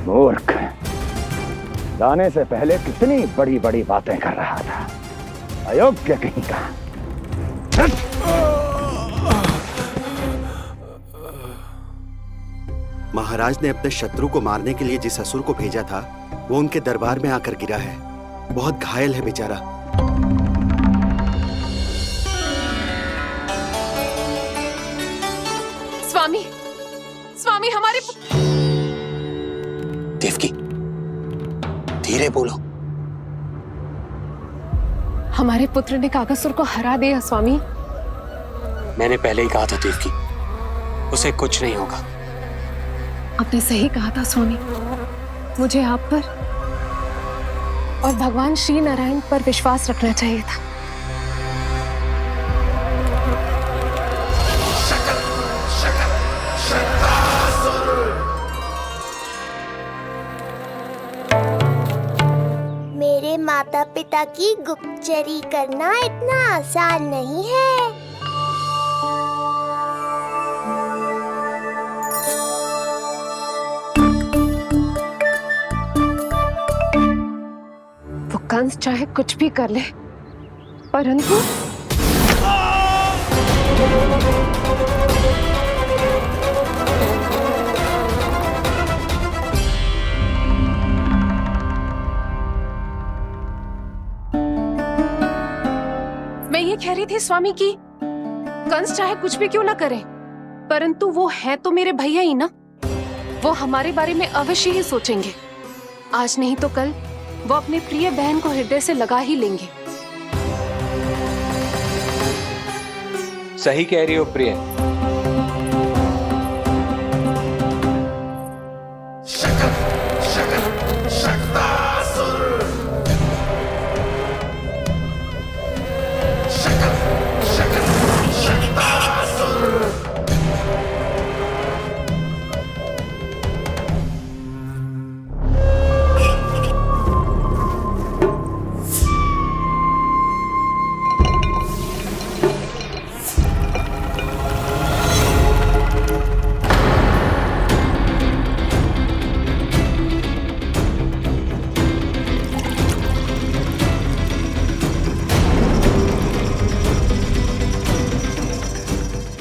मूर्ख, जाने से पहले कितनी बड़ी बड़ी बातें कर रहा था, अयोग्य कहीं का। महाराज ने अपने शत्रु को मारने के लिए जिस असुर को भेजा था वो उनके दरबार में आकर गिरा है, बहुत घायल है बेचारा। स्वामी, स्वामी हमारे देवकी, धीरे बोलो। हमारे पुत्र ने काकासुर को हरा दिया स्वामी। मैंने पहले ही कहा था देवकी, उसे कुछ नहीं होगा। आपने सही कहा था स्वामी, मुझे आप पर और भगवान श्री नारायण पर विश्वास रखना चाहिए था। मेरे माता पिता की गुप्तचरी करना इतना आसान नहीं है। वो कंस चाहे कुछ भी कर ले, परंतु मैं ये कह रही थी स्वामी कि कंस चाहे कुछ भी क्यों ना करे, परंतु वो है तो मेरे भैया ही ना। वो हमारे बारे में अवश्य ही सोचेंगे। आज नहीं तो कल वो अपनी प्रिय बहन को हृदय से लगा ही लेंगे। सही कह रही हो प्रिय।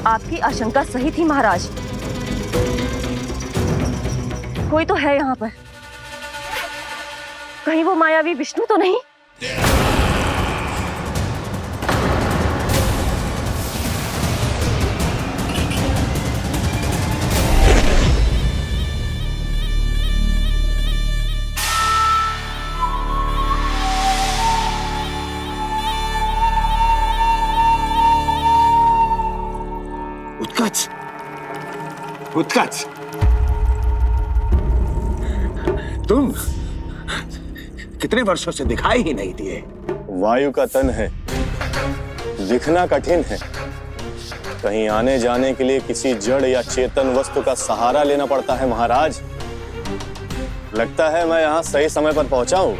आपकी आशंका सही थी महाराज। कोई तो है यहाँ पर। कहीं वो मायावी विष्णु तो नहीं? उत्कच, उत्कच, तुम कितने वर्षों से दिखाई ही नहीं दिए। वायु का तन है, दिखना कठिन है। कहीं आने जाने के लिए किसी जड़ या चेतन वस्तु का सहारा लेना पड़ता है महाराज। लगता है मैं यहाँ सही समय पर पहुंचा हूँ।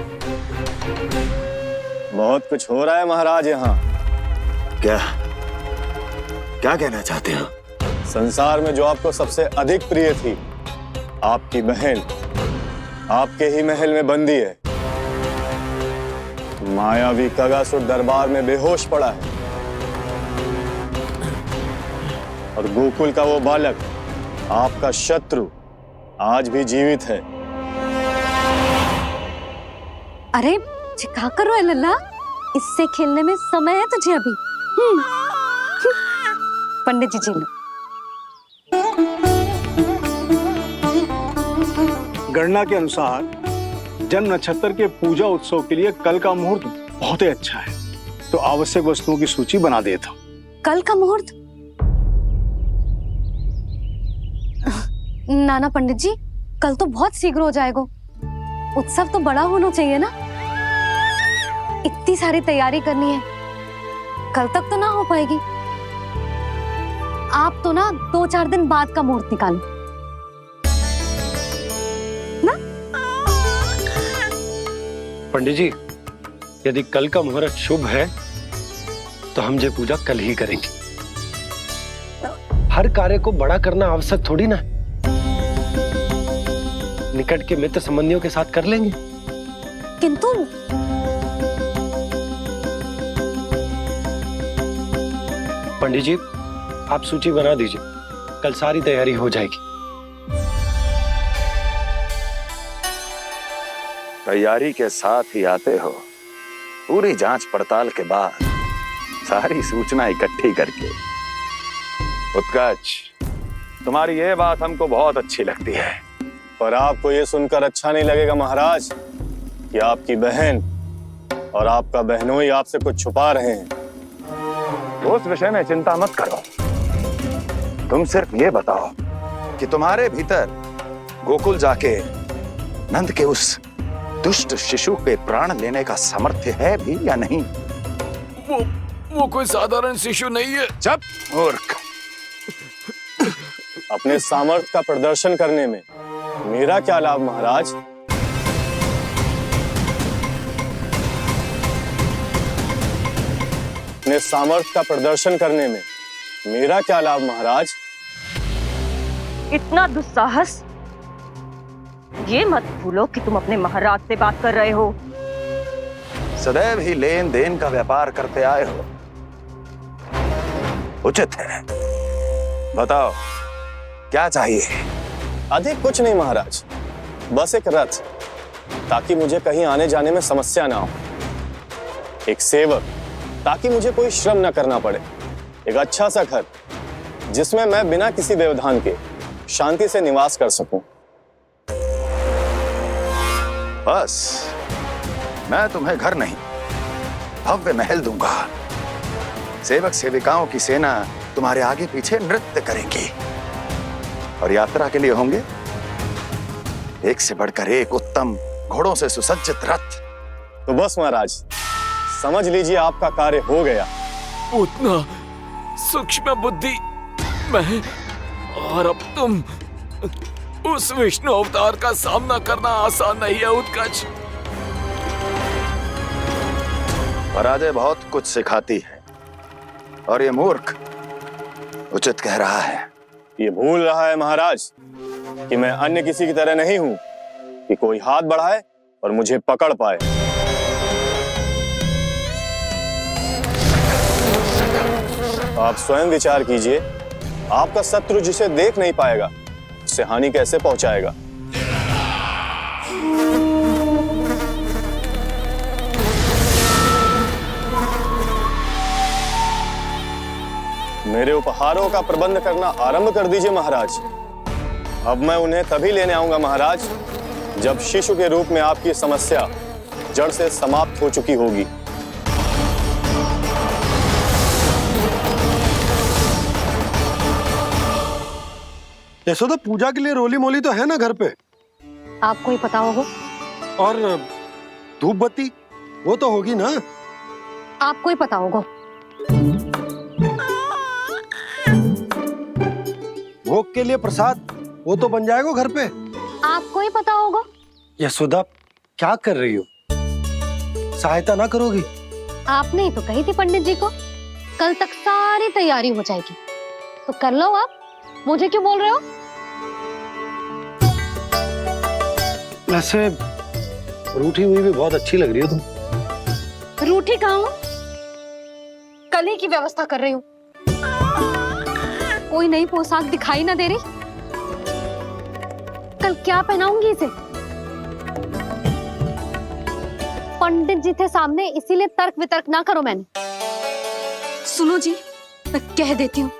बहुत कुछ हो रहा है महाराज यहाँ। क्या क्या कहना चाहते हो? संसार में जो आपको सबसे अधिक प्रिय थी, आपकी बहन आपके ही महल में बंदी है। मायावी कगासुर दरबार में बेहोश पड़ा है और गोकुल का वो बालक, आपका शत्रु, आज भी जीवित है। अरे क्या कर रहे हो लल्ला? इससे खेलने में समय है तुझे अभी। पंडित जी जी लो। गणना के अनुसार जन्म नक्षत्र के पूजा उत्सव के लिए कल का मुहूर्त बहुत ही अच्छा है, तो आवश्यक वस्तुओं की सूची बना देता हूँ। कल का मुहूर्त? नाना पंडित जी, कल तो बहुत शीघ्र हो जाएगा। उत्सव तो बड़ा होना चाहिए ना। इतनी सारी तैयारी करनी है, कल तक तो ना हो पाएगी। आप तो ना 2-4 दिन बाद का मुहूर्त निकालो ना। पंडित जी, यदि कल का मुहूर्त शुभ है तो हम ये पूजा कल ही करेंगे। हर कार्य को बड़ा करना आवश्यक थोड़ी ना। निकट के मित्र संबंधियों के साथ कर लेंगे। किंतु पंडित जी, आप सूची बना दीजिए, कल सारी तैयारी हो जाएगी। तैयारी के साथ ही आते हो, पूरी जांच पड़ताल के बाद सारी सूचना इकट्ठी करके। उत्कच, तुम्हारी ये बात हमको बहुत अच्छी लगती है। पर आपको ये सुनकर अच्छा नहीं लगेगा महाराज कि आपकी बहन और आपका बहनोई आपसे कुछ छुपा रहे हैं। उस विषय में चिंता मत करो। तुम सिर्फ ये बताओ कि तुम्हारे भीतर गोकुल जाके नंद के उस दुष्ट शिशु के प्राण लेने का सामर्थ्य है भी या नहीं? वो कोई साधारण शिशु नहीं है। चुप मूर्ख। अपने सामर्थ्य का प्रदर्शन करने में मेरा क्या लाभ महाराज? अपने सामर्थ्य का प्रदर्शन करने में मेरा क्या लाभ महाराज? इतना दुस्साहस? ये मत भूलो कि तुम अपने महाराज से बात कर रहे हो। सदैव ही लेन देन का व्यापार करते आए हो, उचित है। बताओ क्या चाहिए? अधिक कुछ नहीं महाराज, बस एक रथ, ताकि मुझे कहीं आने जाने में समस्या ना हो। एक सेवक, ताकि मुझे कोई श्रम न करना पड़े। एक अच्छा सा घर, जिसमें मैं बिना किसी व्यवधान के शांति से निवास कर सकूं। बस मैं तुम्हें घर नहीं भव्य महल दूंगा। सेवक सेविकाओं की सेना तुम्हारे आगे पीछे नृत्य करेंगी और यात्रा के लिए होंगे एक से बढ़कर एक उत्तम घोड़ों से सुसज्जित रथ। तो बस महाराज, समझ लीजिए आपका कार्य हो गया। उतना सूक्ष्म बुद्धि मैं, और अब तुम, उस विष्णु अवतार का सामना करना आसान नहीं है उत्कच। पराजय बहुत कुछ सिखाती है और ये मूर्ख उचित कह रहा है। ये भूल रहा है महाराज कि मैं अन्य किसी की तरह नहीं हूं कि कोई हाथ बढ़ाए और मुझे पकड़ पाए। आप स्वयं विचार कीजिए, आपका शत्रु जिसे देख नहीं पाएगा उससे हानि कैसे पहुंचाएगा। मेरे उपहारों का प्रबंध करना आरंभ कर दीजिए महाराज। अब मैं उन्हें तभी लेने आऊंगा महाराज जब शिशु के रूप में आपकी समस्या जड़ से समाप्त हो चुकी होगी। यशोदा, पूजा के लिए रोली मोली तो है ना घर पे? आपको ही पता होगा। और धूप बत्ती वो तो होगी ना? आपको ही पता होगा। भोग के लिए प्रसाद वो तो बन जाएगा घर पे। आपको ही पता होगा। यशोदा, क्या कर रही हो? सहायता ना करोगी? आपने ही तो कही थी पंडित जी को कल तक सारी तैयारी हो जाएगी, तो कर लो आप। मुझे क्यों बोल रहे हो? वैसे रूठी हुई भी बहुत अच्छी लग रही हो तुम। रूठी कहाँ हूँ? कल ही की व्यवस्था कर रही हूँ। कोई नई पोशाक दिखाई ना दे रही। कल क्या पहनाऊंगी इसे? पंडित जी थे सामने, इसीलिए तर्क वितर्क ना करो। मैंने सुनो जी, मैं कह देती हूँ,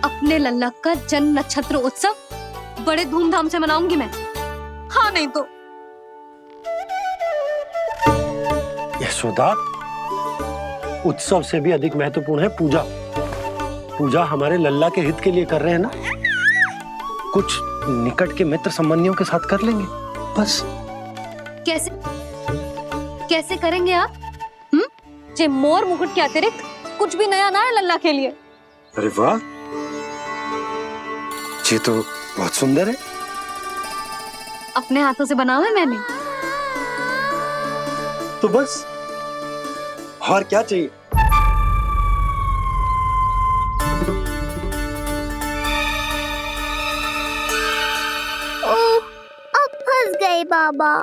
अपने लल्ला का जन्म नक्षत्र उत्सव बड़े धूमधाम से मनाऊंगी मैं। हाँ नहीं तो। यशोदा, उत्सव से भी अधिक महत्वपूर्ण है पूजा। पूजा हमारे लल्ला के हित के लिए कर रहे हैं ना। कुछ निकट के मित्र संबंधियों के साथ कर लेंगे बस। कैसे कैसे करेंगे आप? जे मोर मुकुट के अतिरिक्त कुछ भी नया ना है लल्ला के लिए। अरे वाह, ये तो बहुत सुंदर है। अपने हाथों से बनाया है मैंने। तो बस और क्या चाहिए? ओह, अब फंस गए बाबा।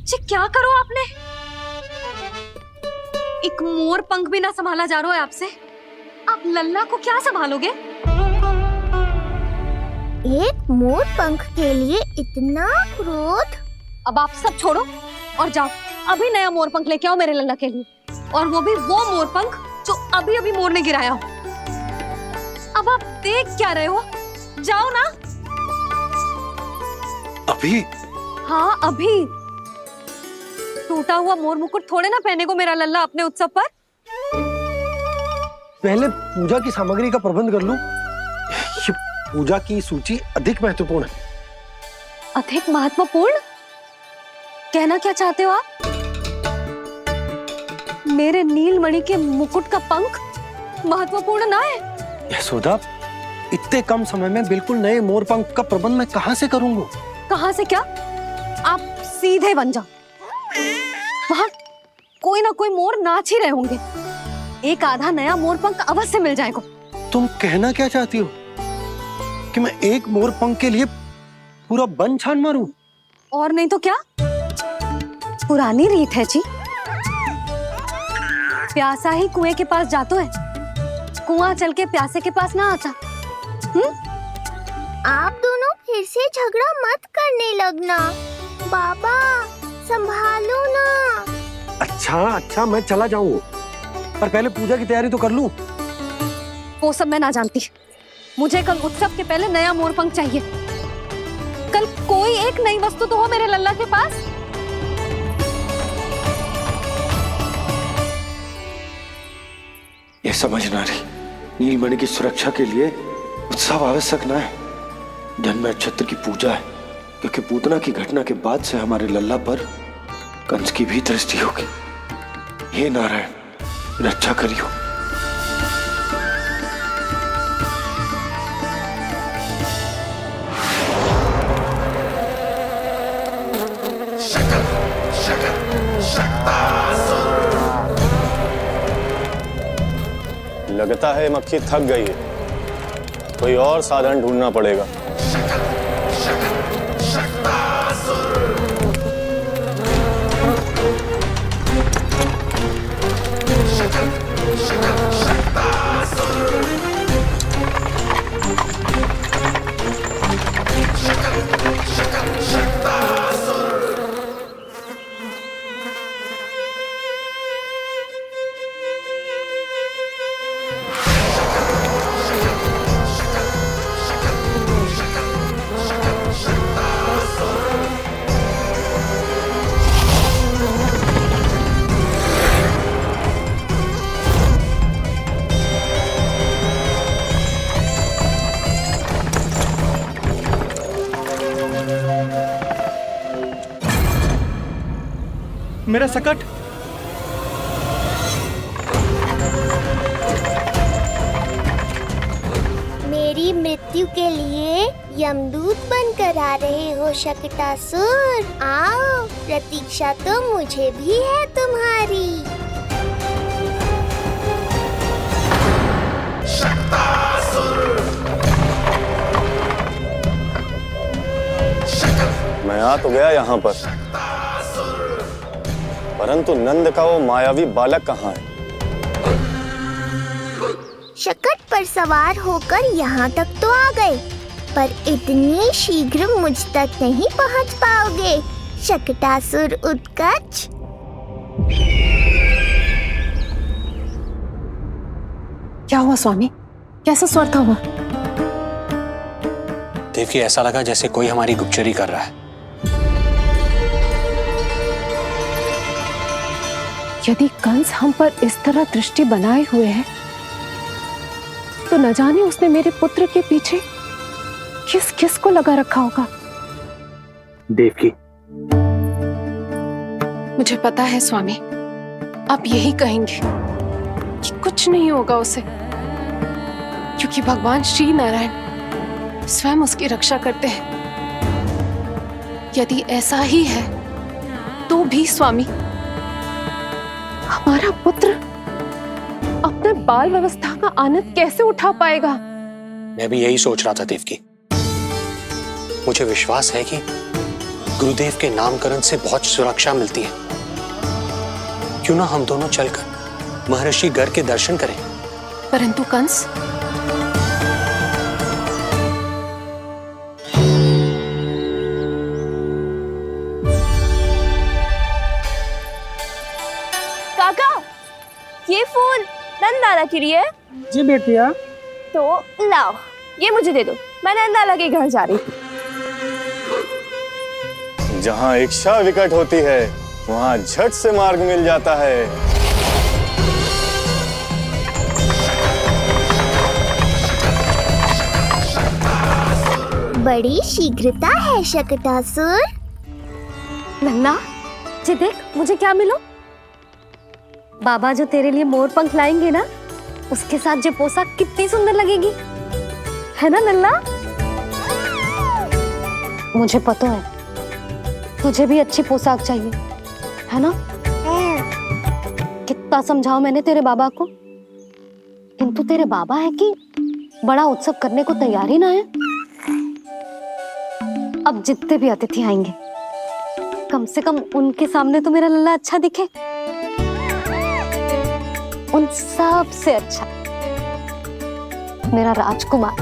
जी क्या करो आपने? एक मोर पंख भी ना संभाला जा रहा है आपसे। आप लल्ला को क्या संभालोगे? एक मोर पंख के लिए इतना क्रोध? अब आप सब छोड़ो और जाओ, अभी नया मोर पंख लेके आओ मेरे लल्ला के लिए, और वो भी वो मोर पंख जो अभी अभी मोर ने गिराया हो। अब आप देख क्या रहे हो? जाओ ना। अभी? हाँ अभी। टूटा हुआ मोर मुकुट थोड़े ना पहने को मेरा लल्ला अपने उत्सव पर। पहले पूजा की सामग्री का प्रबंध कर लूं। ये पूजा की सूची अधिक महत्वपूर्ण है। अधिक महत्वपूर्ण? कहना क्या चाहते हो आप? मेरे नीलमणि के मुकुट का पंख महत्वपूर्ण ना है? यशोदा, इतने कम समय में बिल्कुल नए मोर पंख का प्रबंध मैं कहां से करूंगा? कहां से क्या? आप सीधे बन जाओ। वहां कोई ना कोई मोर नाच ही रहे होंगे। एक आधा नया मोर पंख अवश्य मिल जाएगा। तुम कहना क्या चाहती हो कि मैं एक मोर पंख के लिए पूरा वन छान मारूं? और नहीं तो क्या, पुरानी रीत है जी। प्यासा ही कुएं के पास जाता है, कुआं चल के प्यासे के पास ना आता। आप दोनों फिर से झगड़ा मत करने लगना। बाबा संभालो ना। अच्छा मैं चला जाऊंगा, पर पहले पूजा की तैयारी तो कर लूं। वो सब मैं ना जानती। मुझे कल उत्सव के पहले नया मोरपंख चाहिए। कल कोई एक नई वस्तु तो हो मेरे लल्ला के पास। ये समझना रही, नीलमणि की सुरक्षा के लिए उत्सव आवश्यक न है, जन्म नक्षत्र की पूजा है, क्योंकि पूतना की घटना के बाद से हमारे लल्ला पर कंस की भी दृष्टि होगी। हे नारायण, रक्षा करियो। लगता है मक्खी थक गई है, कोई और साधन ढूंढना पड़ेगा। मेरा सकट। मेरी मृत्यु के लिए यमदूत बनकर आ रहे हो शकटासुर? आओ, प्रतीक्षा तो मुझे भी है तुम्हारी। मैं आ तो गया यहाँ पर, परंतु नंद का वो मायावी बालक कहाँ है? शकट पर सवार होकर यहाँ तक तो आ गए, पर इतनी शीघ्र मुझ तक नहीं पहुँच पाओगे शकटासुर उत्कच। क्या हुआ स्वामी, कैसा स्वर था वो? देवकी, ऐसा लगा जैसे कोई हमारी गुप्तचरी कर रहा है। यदि कंस हम पर इस तरह दृष्टि बनाए हुए है, तो न जाने उसने मेरे पुत्र के पीछे किस किस को लगा रखा होगा। देवकी, मुझे पता है स्वामी, आप यही कहेंगे कि कुछ नहीं होगा उसे, क्योंकि भगवान श्री नारायण स्वयं उसकी रक्षा करते हैं। यदि ऐसा ही है तो भी स्वामी, हमारा पुत्र अपने बाल व्यवस्था का आनंद कैसे उठा पाएगा? मैं भी यही सोच रहा था देवकी। मुझे विश्वास है कि गुरुदेव के नामकरण से बहुत सुरक्षा मिलती है। क्यों ना हम दोनों चलकर महर्षि गर के दर्शन करें। परंतु कंस, काका, ये फूल नंदाला के लिए है? जी बेटिया। तो लाओ, ये मुझे दे दो, मैं नंदाला के घर जा रही थी। जहाँ इच्छा विकट होती है, वहाँ झट से मार्ग मिल जाता है। बड़ी शीघ्रता है शकटासुर। नन्ना, जी देख मुझे क्या मिलो। बाबा जो तेरे लिए मोर पंख लाएंगे ना, उसके साथ जो पोशाक कितनी सुंदर लगेगी, है ना नन्ना? मुझे पता है तुझे भी अच्छी पोशाक चाहिए, है ना? कितना समझाओ मैंने तेरे बाबा को, किंतु तेरे बाबा है कि बड़ा उत्सव करने को तैयार ही ना है। अब जितने भी अतिथि आएंगे, कम से कम उनके सामने तो मेरा लल्ला अच्छा दिखे। उन सब से अच्छा मेरा राजकुमार।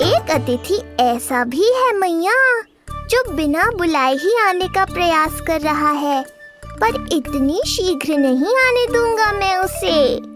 एक अतिथि ऐसा भी है मैया, जो बिना बुलाए ही आने का प्रयास कर रहा है। पर इतनी शीघ्र नहीं आने दूंगा मैं उसे।